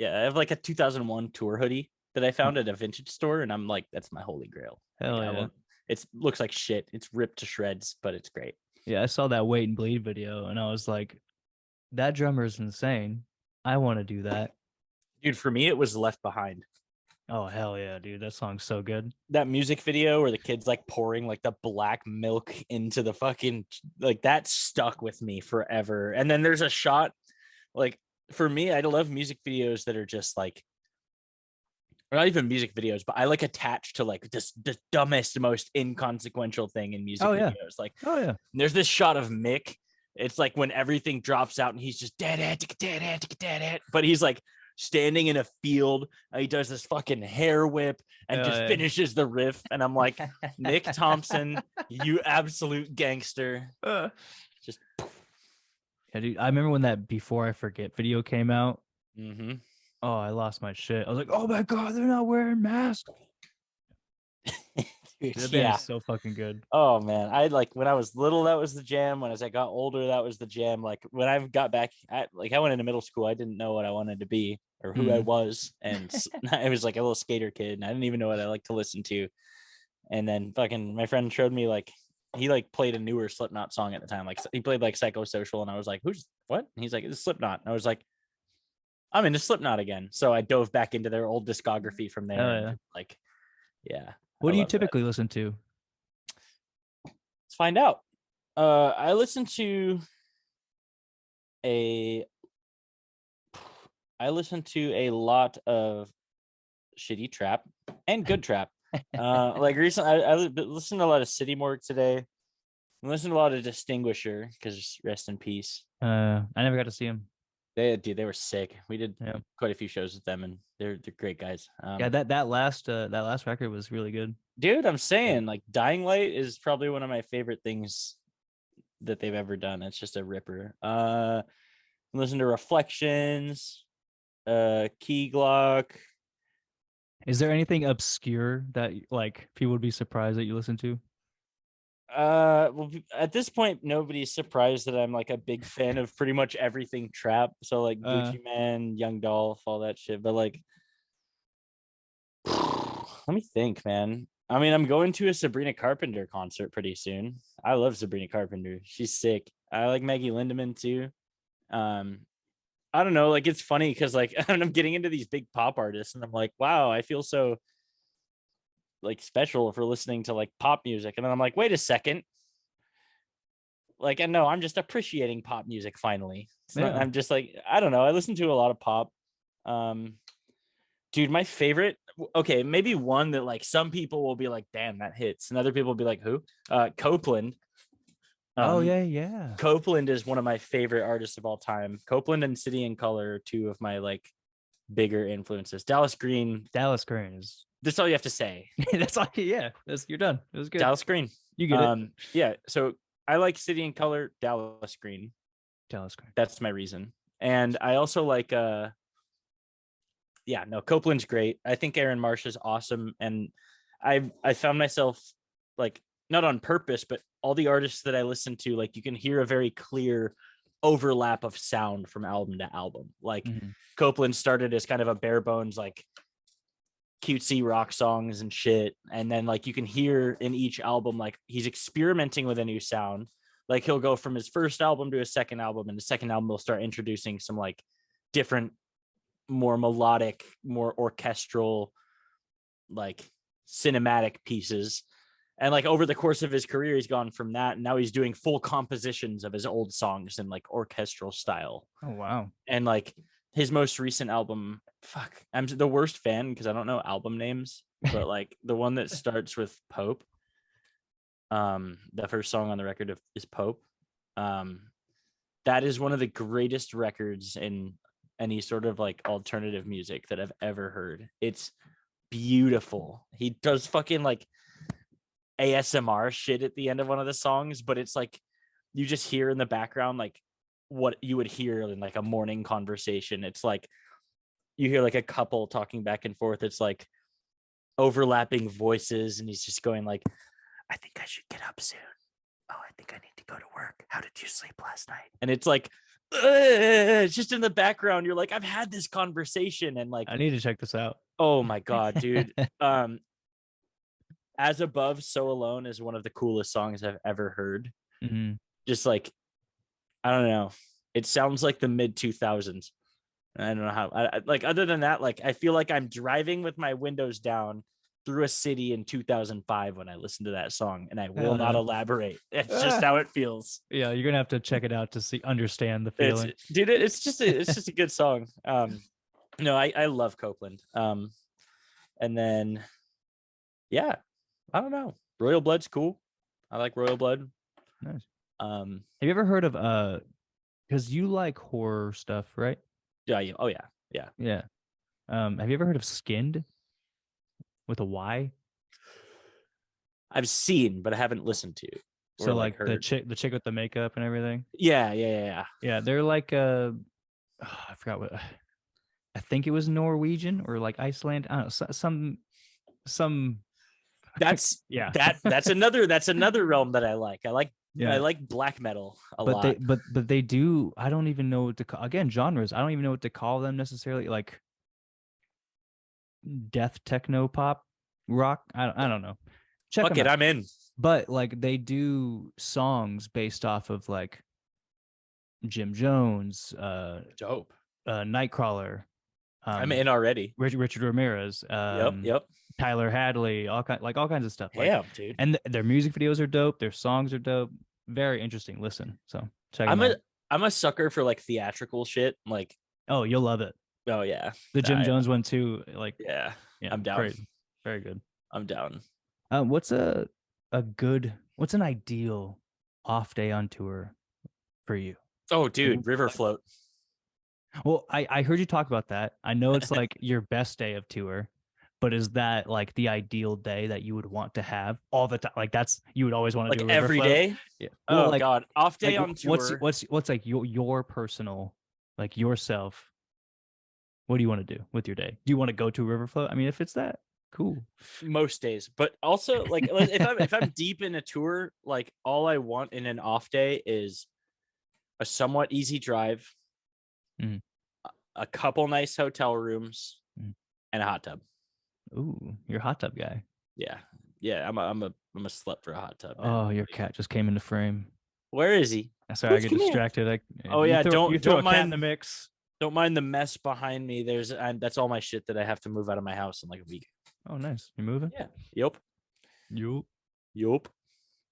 have like a 2001 tour hoodie that I found at a vintage store, and I'm like, that's my holy grail. Hell like, yeah. It looks like shit. It's ripped to shreds, but it's great. Yeah, I saw that Wait and Bleed video, and I was like, that drummer is insane. I want to do that. Dude, for me, it was Left Behind. Oh, hell yeah, dude. That song's so good. That music video where the kid's like pouring like the black milk into the fucking, like that stuck with me forever. And then there's a shot, like for me, I love music videos that are just like, or not even music videos, but I like attached to like this the dumbest, most inconsequential thing in music videos. Like, there's this shot of Mick. It's like when everything drops out and he's just dead, but he's like standing in a field. And he does this fucking hair whip and just finishes the riff. And I'm like, Nick Thompson, you absolute gangster. Just yeah, dude. I remember when that Before I Forget video came out. Mm-hmm. Oh, I lost my shit. I was like, oh my god, they're not wearing masks. Dude, that band is so fucking good. Oh man, I like when I was little, that was the jam. As I got older, that was the jam. Like when I got back, I went into middle school, I didn't know what I wanted to be or who I was, and I was like a little skater kid, and I didn't even know what I liked to listen to. And then fucking my friend showed me like he like played a newer Slipknot song at the time, like he played like Psychosocial, and I was like, who's what? And he's like, it's Slipknot. And I was like, I'm into Slipknot again. So I dove back into their old discography from there. Like, yeah. What do you typically listen to? Let's find out. I listen to a lot of shitty trap and good trap. Like recently, I listened to a lot of City Morgue today. I listened to a lot of Distinguisher because rest in peace. I never got to see him. They were sick. We did quite a few shows with them, and they're great guys. Yeah, that last record was really good. Dude, I'm saying like Dying Light is probably one of my favorite things that they've ever done. It's just a ripper. Listen to Reflections, Key Glock. Is there anything obscure that like people would be surprised that you listen to? Well, at this point, nobody's surprised that I'm like a big fan of pretty much everything trap. So like Gucci Man, Young Dolph, all that shit. But like, let me think, man. I mean, I'm going to a Sabrina Carpenter concert pretty soon. I love Sabrina Carpenter. She's sick. I like Maggie Lindemann too. I don't know. Like, it's funny because like I'm getting into these big pop artists, and I'm like, wow, I feel so like special for listening to like pop music. And then I'm like, wait a second. Like, and no, I'm just appreciating pop music finally. I'm just like, I don't know. I listen to a lot of pop. Dude, my favorite, okay, maybe one that like some people will be like, damn, that hits. And other people will be like, who? Copeland. Oh yeah. Copeland is one of my favorite artists of all time. Copeland and City and Color are two of my like bigger influences. Dallas Green is that's all you have to say. That's all. Yeah, you're done. It was good. Dallas Green. You get it. Yeah. So I like City and Color, Dallas Green. That's my reason. And I also like Copeland's great. I think Aaron Marsh is awesome. And I found myself like not on purpose, but all the artists that I listen to, like you can hear a very clear overlap of sound from album to album. Like Copeland started as kind of a bare bones, like cutesy rock songs and shit. And then like you can hear in each album, like he's experimenting with a new sound. Like he'll go from his first album to his second album, and the second album will start introducing some like different, more melodic, more orchestral, like cinematic pieces. And like over the course of his career, he's gone from that, and now he's doing full compositions of his old songs in like orchestral style. Oh wow. And like his most recent album, fuck, I'm the worst fan because I don't know album names, but like the one that starts with Pope, the first song on the record is Pope. That is one of the greatest records in any sort of like alternative music that I've ever heard. It's beautiful. He does fucking like ASMR shit at the end of one of the songs, but it's like you just hear in the background like what you would hear in like a morning conversation. It's like you hear like a couple talking back and forth. It's like overlapping voices, and he's just going like, I think I should get up soon. Oh, I think I need to go to work. How did you sleep last night? And it's like it's just in the background. You're like, I've had this conversation, and like I need to check this out. Oh my god, dude. As Above, So Alone is one of the coolest songs I've ever heard. Just like, I don't know. It sounds like the mid 2000s. I don't know how. I like other than that, like I feel like I'm driving with my windows down through a city in 2005 when I listen to that song, and I will not elaborate. It's just how it feels. Yeah, you're gonna have to check it out to understand the feeling. It's just a good song. No, I love Copeland. And then yeah, I don't know. Royal Blood's cool. I like Royal Blood. Nice. Have you ever heard of because you like horror stuff, right? Yeah. Oh yeah. Yeah. Have you ever heard of Skinned with a Y? I've seen, but I haven't listened to. So like the chick with the makeup and everything. Yeah. Yeah, they're like I forgot what. I think it was Norwegian or like Iceland. I don't know. Some. That's yeah. That's another realm that I like. I like black metal a lot. But they do. I don't even know what to call, again, genres. I don't even know what to call them necessarily. Like death techno pop rock. I don't know. Fuck it, I'm in. But like they do songs based off of like Jim Jones, dope, Nightcrawler. I'm in already. Richard Ramirez. Yep. Tyler Hadley, all kinds of stuff. Damn, dude. And their music videos are dope. Their songs are dope. Very interesting. Listen. So check them out. I'm a sucker for like theatrical shit. Like, oh, you'll love it. Oh yeah. The Jim Jones one too. Like, yeah. I'm down. Great. Very good. I'm down. What's an ideal off day on tour for you? Oh, dude, river float. Well, I heard you talk about that. I know it's like your best day of tour, but is that like the ideal day that you would want to have all the time? Like that's you would always want to like do every day? Yeah. Well, oh like, god, off day on tour. What's like your personal, like yourself? What do you want to do with your day? Do you want to go to a river float? I mean, if it's that, cool. Most days, but also like if I'm deep in a tour, like all I want in an off day is a somewhat easy drive, a couple nice hotel rooms, and a hot tub. Ooh, you're a hot tub guy. Yeah. I'm a slut for a hot tub. Man. Oh, your cat just came into frame. Where is he? Sorry, I get distracted. Don't throw a mind cat in the mix. Don't mind the mess behind me. That's all my shit that I have to move out of my house in like a week. Oh, nice. You're moving? Yeah. Yup.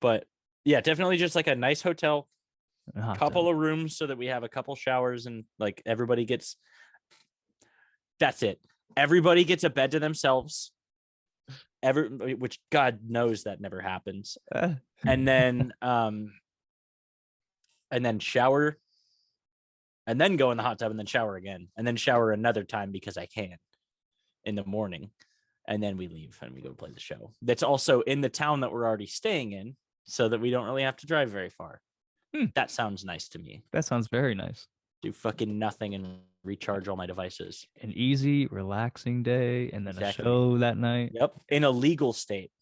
But yeah, definitely just like a nice hotel, a couple of rooms so that we have a couple showers and like everybody gets. That's it. Everybody gets a bed to themselves. Which God knows that never happens. And then shower. And then go in the hot tub and then shower again. And then shower another time because I can in the morning. And then we leave and we go play the show. That's also in the town that we're already staying in so that we don't really have to drive very far. That sounds nice to me. That sounds very nice. Do fucking nothing and recharge all my devices. An easy, relaxing day and then a show that night. Yep. In a legal state.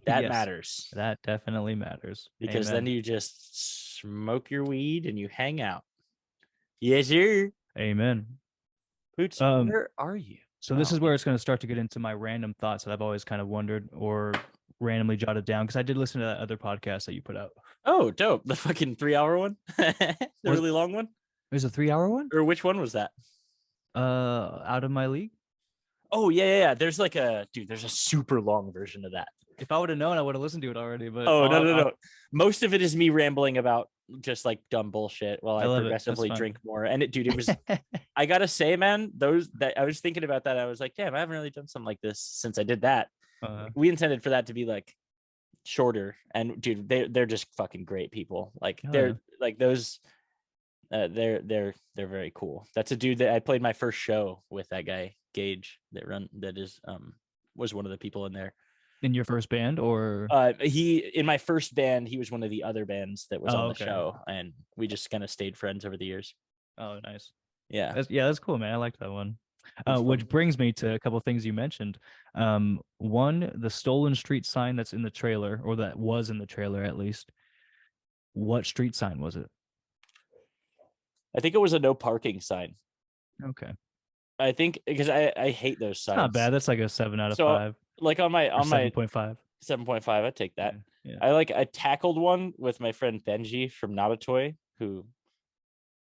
That Yes, matters that definitely matters. because Amen. then you just smoke your weed and you hang out. Yes, sir. Amen. Boots, Um, where are you? so this Oh, is where it's going to start to get into my random thoughts that I've always kind of wondered or randomly jotted down because I did listen to that other podcast that you put out. oh, dope. The fucking 3-hour one, the Was- really long one, It was a 3-hour one. or which one was that? Out of my league. Oh yeah. There's like there's a super long version of that. If I would have known, I would have listened to it already. But Oh no. Most of it is me rambling about just like dumb bullshit while I love it. That's progressively fine. drink more. And dude, it was. I gotta say, man, those that I was thinking about that. I was like, damn, I haven't really done something like this since I did that. We intended for that to be like shorter, and dude, they're just fucking great people. Like they're like those. They're very cool. That's a dude that I played my first show with. That guy Gage was one of the people in there. In your first band, or he in my first band, he was one of the other bands that was on the okay. show, and we just kind of stayed friends over the years. Oh, nice. Yeah, that's cool, man. I liked that one. It's Which fun. brings me to a couple things you mentioned. One, the stolen street sign that's in the trailer, or that was in the trailer at least. What street sign was it? I think it was a no parking sign. Okay, I think because I hate those signs. not bad. That's like a 7 out of So, 5. Like on my 7.5. 7.5, I take that. Yeah. I tackled one with my friend Benji from Natatoy, who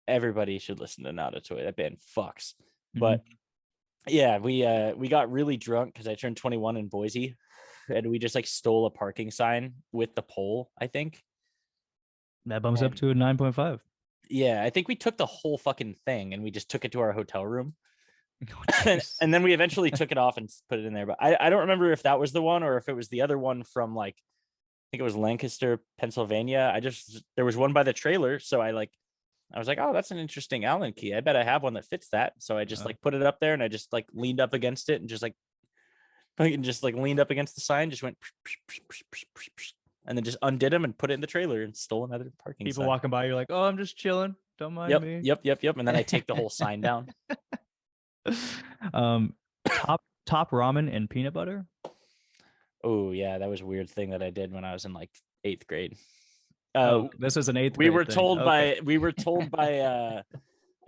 everybody should listen to Natatoy. That band fucks. But yeah, we got really drunk because I turned 21 in Boise, and we just like stole a parking sign with the pole, I think. That bumps up to a 9.5. Yeah, I think we took the whole fucking thing and we just took it to our hotel room. Oh, And then we eventually took it off and put it in there. But I don't remember if that was the one or if it was the other one from like, I think it was Lancaster, Pennsylvania. There was one by the trailer. So I was like, oh, that's an interesting Allen key. I bet I have one that fits that. So I just like put it up there and I just like leaned up against it and just leaned up against the sign, just went and then just undid them and put it in the trailer and stole another parking people sign. walking by, you're like, oh, I'm just chilling. Don't mind me. Yep. And then I take the whole sign down. Top ramen and peanut butter. Oh yeah, that was a weird thing that I did when I was in like 8th grade. This was an 8th we grade were thing. told Okay. by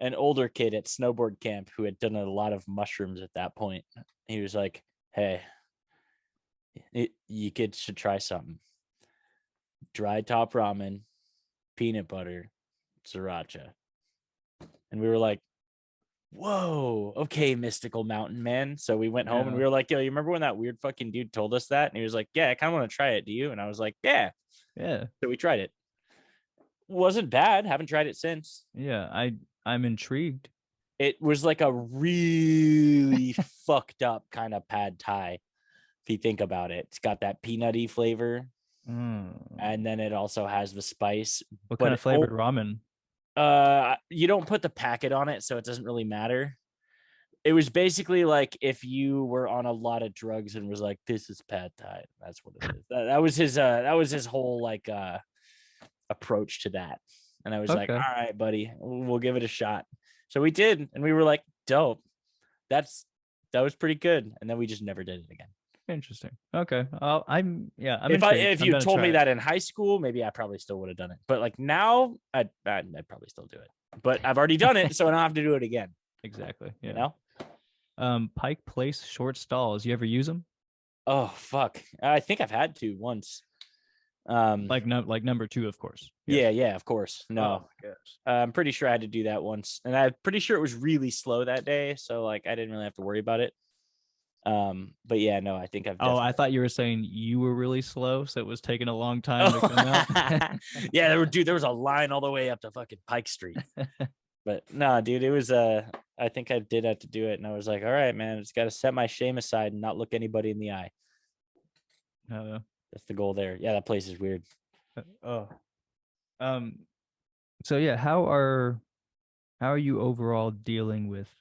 an older kid at snowboard camp who had done a lot of mushrooms at that point. He was like, hey, you kids should try something. Dry top ramen, peanut butter, sriracha. And we were like, whoa, okay, mystical mountain man. So we went home and we were like, yo, you remember when that weird fucking dude told us that? And he was like, yeah, I kind of want to try it. Do you? And I was like, yeah. So we tried it. Wasn't bad. Haven't tried it since. Yeah, I'm intrigued. It was like a really fucked up kind of pad thai. If you think about it, it's got that peanutty flavor. And then it also has the spice. What kind of flavored ramen? You don't put the packet on it, so it doesn't really matter. It was basically like if you were on a lot of drugs and was like, this is pad thai. That's what it is. That was his whole like approach to that. And I was like, all right, buddy, we'll give it a shot. So we did, and we were like, dope. That was pretty good. And then we just never did it again. Interesting. Okay. I'm if you told me that in high school, maybe I probably still would have done it. But like now, I'd probably still do it. But I've already done it, so I don't have to do it again. Exactly. Yeah. You know? Pike Place short stalls. You ever use them? Oh fuck! I think I've had to once. Like number 2, of course. Yes. Yeah, of course. No, oh, I'm pretty sure I had to do that once, and I'm pretty sure it was really slow that day, so like I didn't really have to worry about it. But yeah, no, I think I've. I thought you were saying you were really slow, so it was taking a long time to come out. Yeah, there was a line all the way up to fucking Pike Street. But no, dude, it was I think I did have to do it, and I was like, all right, man, I just got to set my shame aside and not look anybody in the eye. That's the goal there. Yeah, that place is weird. So yeah, how are you overall dealing with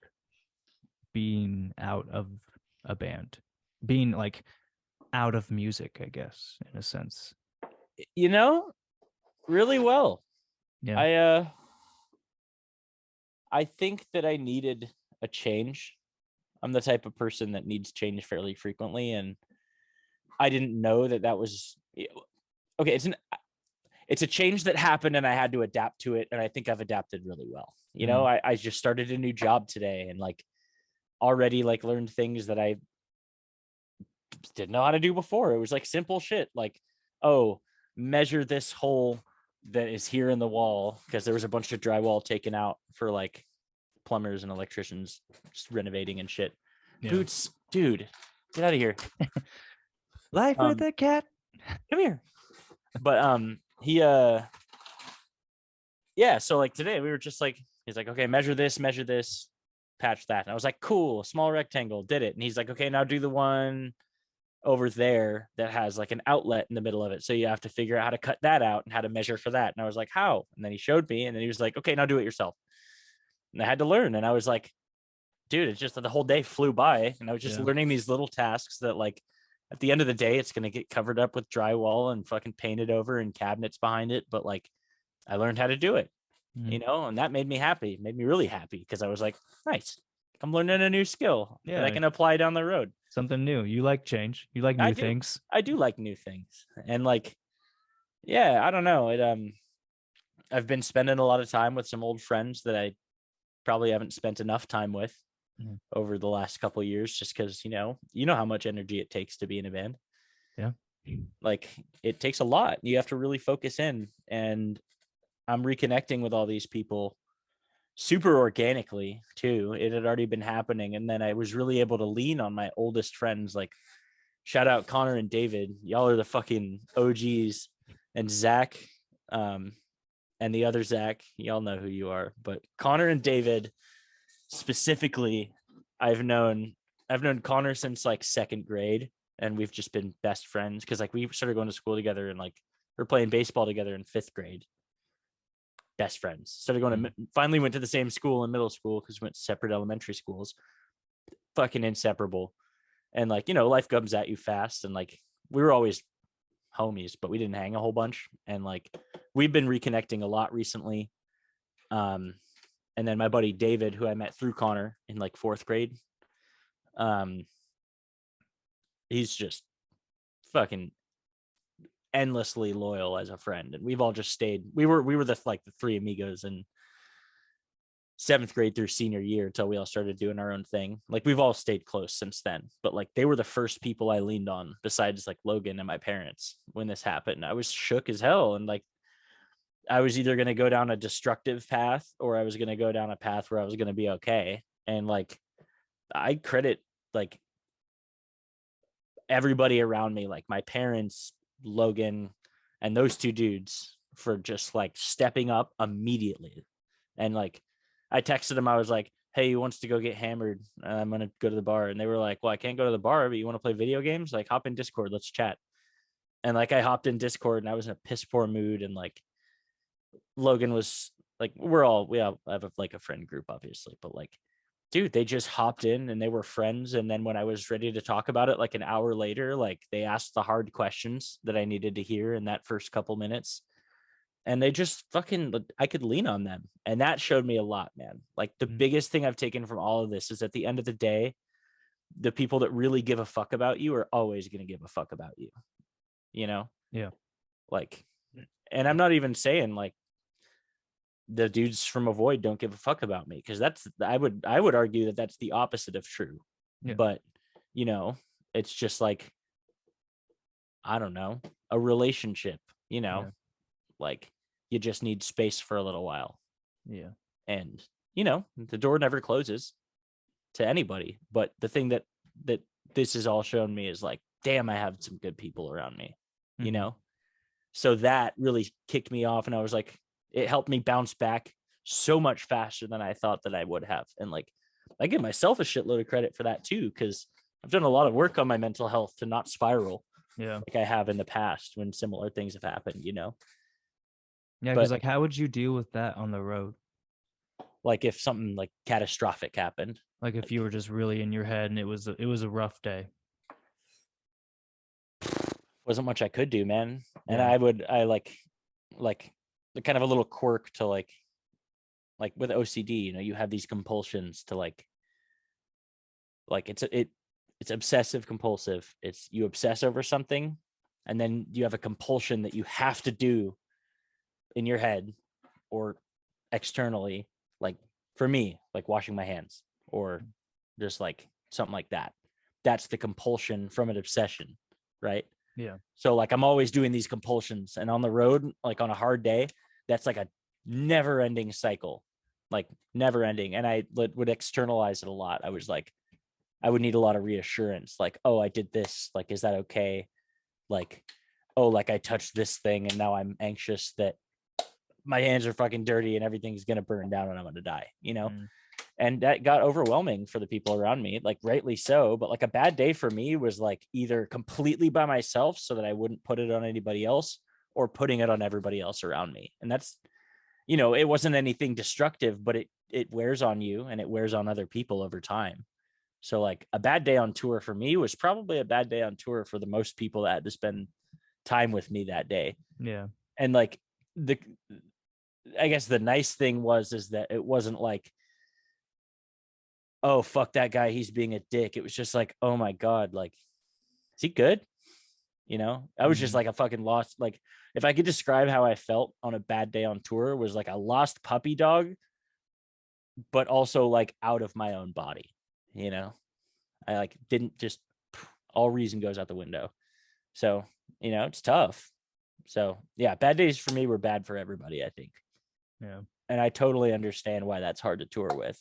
being out of a band, being like out of music, I guess, in a sense? You know, really well. Yeah. I think that I needed a change. I'm the type of person that needs change fairly frequently, and I didn't know that was okay. It's a change that happened and I had to adapt to it. And I think I've adapted really well. You know, I just started a new job today and like already like learned things that I didn't know how to do before. It was like simple shit like, oh, measure this hole that is here in the wall, because there was a bunch of drywall taken out for like plumbers and electricians just renovating and shit. Yeah. Boots, dude, get out of here. Life with a cat. Come here. But he yeah, so like today we were just like, he's like, okay, measure this, patch that. And I was like, cool, small rectangle, did it. And he's like, okay, now do the one over there that has like an outlet in the middle of it. So you have to figure out how to cut that out and how to measure for that. And I was like, how? And then he showed me, and then he was like, okay, now do it yourself. And I had to learn. And I was like, dude, it's just that the whole day flew by. And I was just learning these little tasks that like at the end of the day, it's going to get covered up with drywall and fucking painted over and cabinets behind it. But like, I learned how to do it, you know, and that made me happy, made me really happy, because I was like, nice, I'm learning a new skill that I can apply down the road. Something new. You like change. You like new things. I do like new things. And like, yeah, I don't know. I've been spending a lot of time with some old friends that I probably haven't spent enough time with over the last couple of years, just because, you know how much energy it takes to be in a band. Yeah. Like it takes a lot. You have to really focus in, and I'm reconnecting with all these people super organically too. It had already been happening. And then I was really able to lean on my oldest friends, like shout out Connor and David. Y'all are the fucking OGs. And Zach, and the other Zach, y'all know who you are, but Connor and David specifically, I've known Connor since like second grade, and we've just been best friends because like we started going to school together and like we're playing baseball together in fifth grade. Best friends. Started going to finally went to the same school in middle school because we went to separate elementary schools. Fucking inseparable. And like, you know, life comes at you fast, and like we were always homies, but we didn't hang a whole bunch. And like we've been reconnecting a lot recently. And then my buddy David, who I met through Connor in like fourth grade, he's just fucking endlessly loyal as a friend, and we've all just stayed. We were the three amigos in seventh grade through senior year until we all started doing our own thing. Like we've all stayed close since then, but like they were the first people I leaned on besides like Logan and my parents when this happened. I was shook as hell, and like I was either going to go down a destructive path or I was going to go down a path where I was going to be okay. And like I credit like everybody around me, like my parents, Logan, and those two dudes, for just like stepping up immediately. And like I texted them, I was like, hey, who wants to go get hammered? I'm gonna go to the bar. And they were like, well, I can't go to the bar, but you want to play video games? Like hop in Discord, let's chat. And like I hopped in Discord and I was in a piss poor mood, and like Logan was like, we have like a friend group obviously, but like dude, they just hopped in and they were friends. And then when I was ready to talk about it, like an hour later, like they asked the hard questions that I needed to hear in that first couple minutes. And they just fucking, I could lean on them. And that showed me a lot, man. Like the biggest thing I've taken from all of this is at the end of the day, the people that really give a fuck about you are always going to give a fuck about you, you know? Yeah. Like, and I'm not even saying like the dudes from Avoid don't give a fuck about me, because that's I would argue that that's the opposite of true. Yeah. But you know, it's just like, I don't know, a relationship, you know, like you just need space for a little while. Yeah. And you know, the door never closes to anybody. But the thing that this has all shown me is like, damn, I have some good people around me, you know? So that really kicked me off, and I was like, it helped me bounce back so much faster than I thought that I would have. And like, I give myself a shitload of credit for that too, because I've done a lot of work on my mental health to not spiral. Yeah. Like I have in the past when similar things have happened, you know? Yeah. Cause like, how would you deal with that on the road? Like if something like catastrophic happened, like if you were just really in your head and it was a rough day. Wasn't much I could do, man. And I like the kind of a little quirk to like with OCD, you know, you have these compulsions to like it's It's obsessive compulsive. It's you obsess over something, and then you have a compulsion that you have to do in your head or externally, like for me, like washing my hands or just like something like that. That's the compulsion from an obsession, right? Yeah. So like I'm always doing these compulsions, and on the road, like on a hard day, that's like a never ending cycle, like never ending. And I would externalize it a lot. I was like, I would need a lot of reassurance, like, oh, I did this, like, is that okay? Like, oh, like I touched this thing and now I'm anxious that my hands are fucking dirty and everything's gonna burn down and I'm gonna die, you know? And that got overwhelming for the people around me, like rightly so. But like a bad day for me was like either completely by myself so that I wouldn't put it on anybody else, or putting it on everybody else around me. And that's, you know, it wasn't anything destructive, but it wears on you and it wears on other people over time. So like a bad day on tour for me was probably a bad day on tour for the most people that had to spend time with me that day. Yeah. And like I guess the nice thing is that it wasn't like, oh, fuck that guy, he's being a dick. It was just like, oh my God, like, is he good? You know, I was just like a fucking lost. Like, if I could describe how I felt on a bad day on tour, was like a lost puppy dog, but also like out of my own body. You know, I like didn't just, all reason goes out the window. So, you know, it's tough. So yeah, bad days for me were bad for everybody, I think. Yeah. And I totally understand why that's hard to tour with.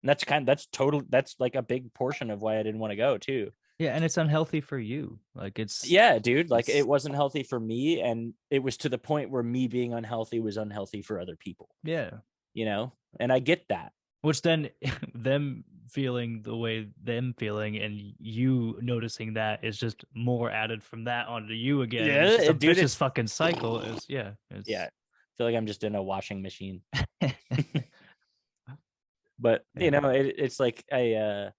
And that's like a big portion of why I didn't want to go too. Yeah, and it's unhealthy for you. Like it's Yeah, dude, like it wasn't healthy for me, and it was to the point where me being unhealthy was unhealthy for other people. Yeah. You know, and I get that. Which then them feeling the way them feeling and you noticing that is just more added from that onto you again. Yeah, it's just a dude, vicious fucking cycle. It's Yeah, I feel like I'm just in a washing machine. But Yeah. you know, it's like I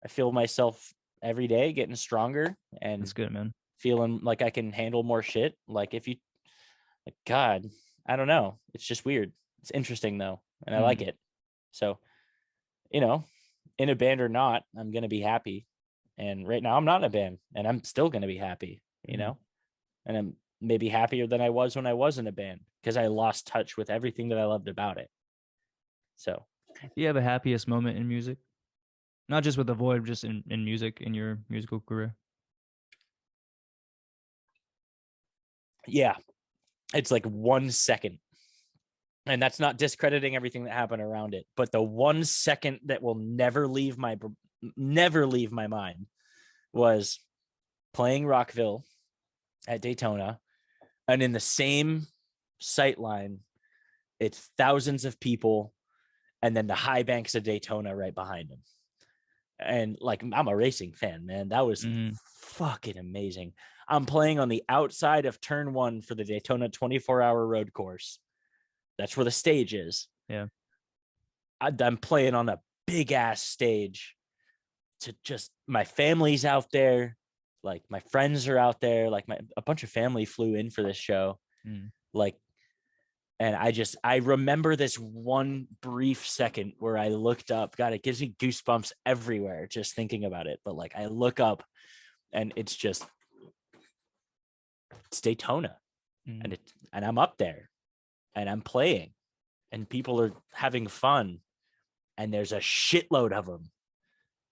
feel myself every day getting stronger and It's good, man. feeling like I can handle more shit. Like if you, like, God, I don't know. It's just weird. It's interesting though, and I like it. So, you know, in a band or not, I'm gonna be happy. And right now I'm not in a band, and I'm still gonna be happy. You know, and I'm maybe happier than I was when I was in a band because I lost touch with everything that I loved about it. So, Do you have a happiest moment in music? Not just with the Void, just in music, in your musical career. yeah, it's like 1 second. And that's not discrediting everything that happened around it, but the 1 second that will never leave my mind was playing Rockville at Daytona, and in the same sight line, it's thousands of people, and then the high banks of Daytona right behind them. And like, I'm a racing fan, man. That was fucking amazing. I'm playing on the outside of turn 1 for the Daytona 24-hour road course. That's where the stage is. Yeah. I'm playing on a big ass stage to just, my family's out there. Like my friends are out there. Like a bunch of family flew in for this show. Like, and I remember this one brief second where I looked up. God, it gives me goosebumps everywhere just thinking about it. But like I look up and it's Daytona, and I'm up there. And I'm playing, and people are having fun, and there's a shitload of them.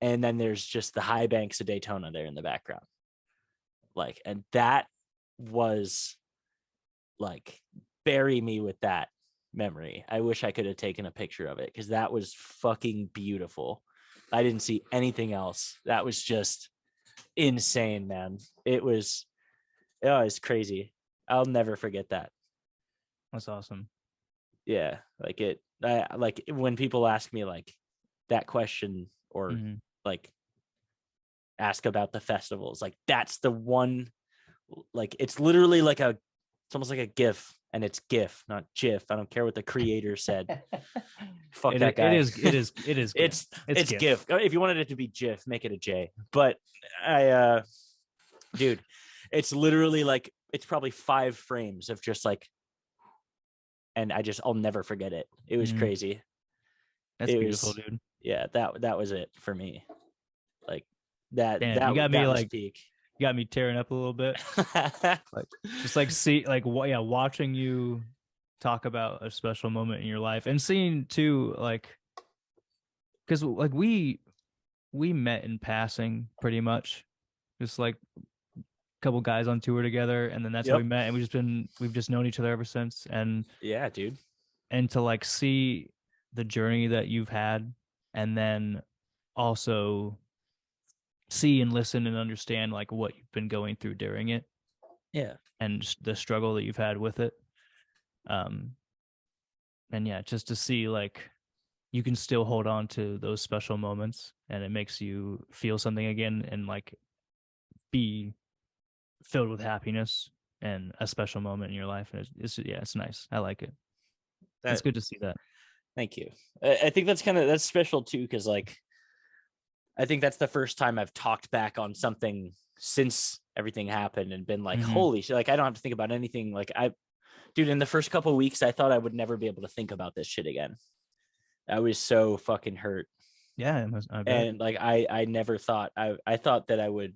And then there's just the high banks of Daytona there in the background. Like, and that was like, bury me with that memory. I wish I could have taken a picture of it because that was fucking beautiful. I didn't see anything else. That was just insane, man. It's crazy. I'll never forget that. That's awesome. Yeah, like like when people ask me like that question or like ask about the festivals, like that's the one, like it's literally like it's almost like a GIF, and it's GIF, not GIF. I don't care what the creator said. Fuck that guy. It is it's GIF. If you wanted it to be GIF, make it a J. But dude, it's literally like, it's probably 5 frames of just like, and I'll never forget it. It was crazy. That's beautiful, dude. Yeah, that was it for me. That Damn, that you got me that was like peak. you got me tearing up a little bit. Like just like watching you talk about a special moment in your life and seeing too like because like we met in passing pretty much, just like a couple guys on tour together, and then that's how we Yep. met, and we've just known each other ever since. Yeah, dude. And to like see the journey that you've had, and then also see and listen and understand like what you've been going through during it Yeah. and the struggle that you've had with it. And yeah, just to see like you can still hold on to those special moments, and it makes you feel something again and like be filled with happiness and a special moment in your life. And it's nice. I like it. It's good to see that. Thank you. I think that's special too, because like I think that's the first time I've talked back on something since everything happened and been like, holy shit, like I don't have to think about anything. Like dude, in the first couple of weeks, I thought I would never be able to think about this shit again. I was so fucking hurt. Yeah, I bet. And like I never thought I thought that I would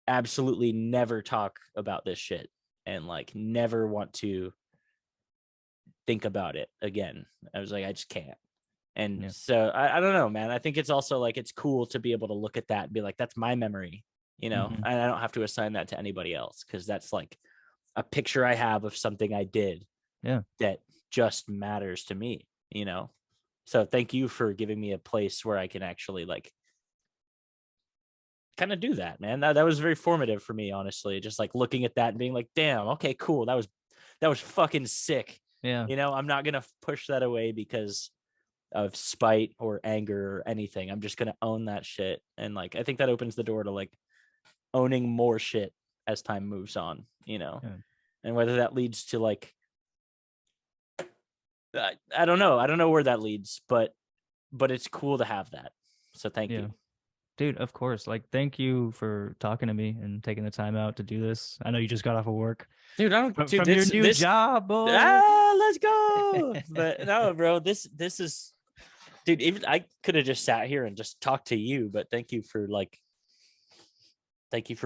absolutely never talk about this shit and like never want to think about it again. I was like, I just can't. And so I don't know, man. I think it's also like it's cool to be able to look at that and be like, that's my memory, you know, and I don't have to assign that to anybody else, because that's like a picture I have of something I did that just matters to me, you know. So thank you for giving me a place where I can actually like kind of do that, man. That was very formative for me, honestly. Just like looking at that and being like, damn, okay, cool. That was fucking sick. Yeah. You know, I'm not going to push that away because of spite or anger or anything. I'm just going to own that shit. And like, I think that opens the door to like owning more shit as time moves on, you know, and whether that leads to like, I don't know. I don't know where that leads, but it's cool to have that. So thank you. Dude, of course. Like, thank you for talking to me and taking the time out to do this. I know you just got off of work. Dude, I don't from your new job, boy. Let's go. But no, bro, this is, dude, even I could have just sat here and just talked to you, but thank you for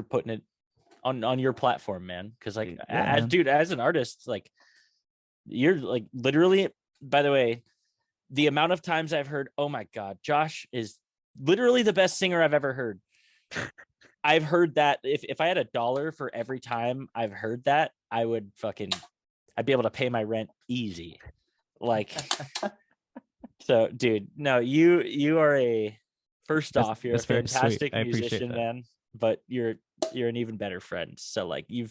putting it on your platform, man. Because like as an artist, like you're like literally, by the way, the amount of times I've heard, oh my God, Josh is literally the best singer I've ever heard. I've heard that if I had $1 for every time I've heard that, I'd be able to pay my rent easy. Like, so dude, no, you are first off, you're a fantastic musician, man, but you're an even better friend. So like you're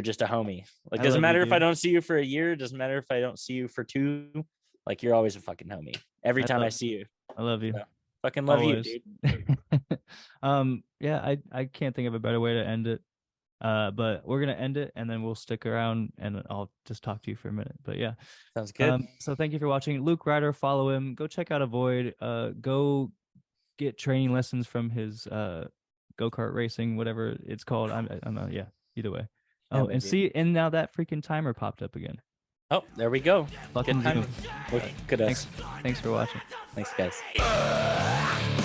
just a homie. Like, doesn't matter if I don't see you for a year, doesn't matter if I don't see you for 2, like you're always a fucking homie. Every time I see you. I love you. So, fucking love you, dude. Yeah, I can't think of a better way to end it. But we're gonna end it and then we'll stick around and I'll just talk to you for a minute. But yeah. Sounds good. So thank you for watching. Luke Ryder, follow him. Go check out Avoid. Go get training lessons from his go-kart racing, whatever it's called. I'm either way. Oh, and see, and now that freaking timer popped up again. Oh, there we go. Fucking Good time. Look at us. Thanks for watching. Thanks, guys.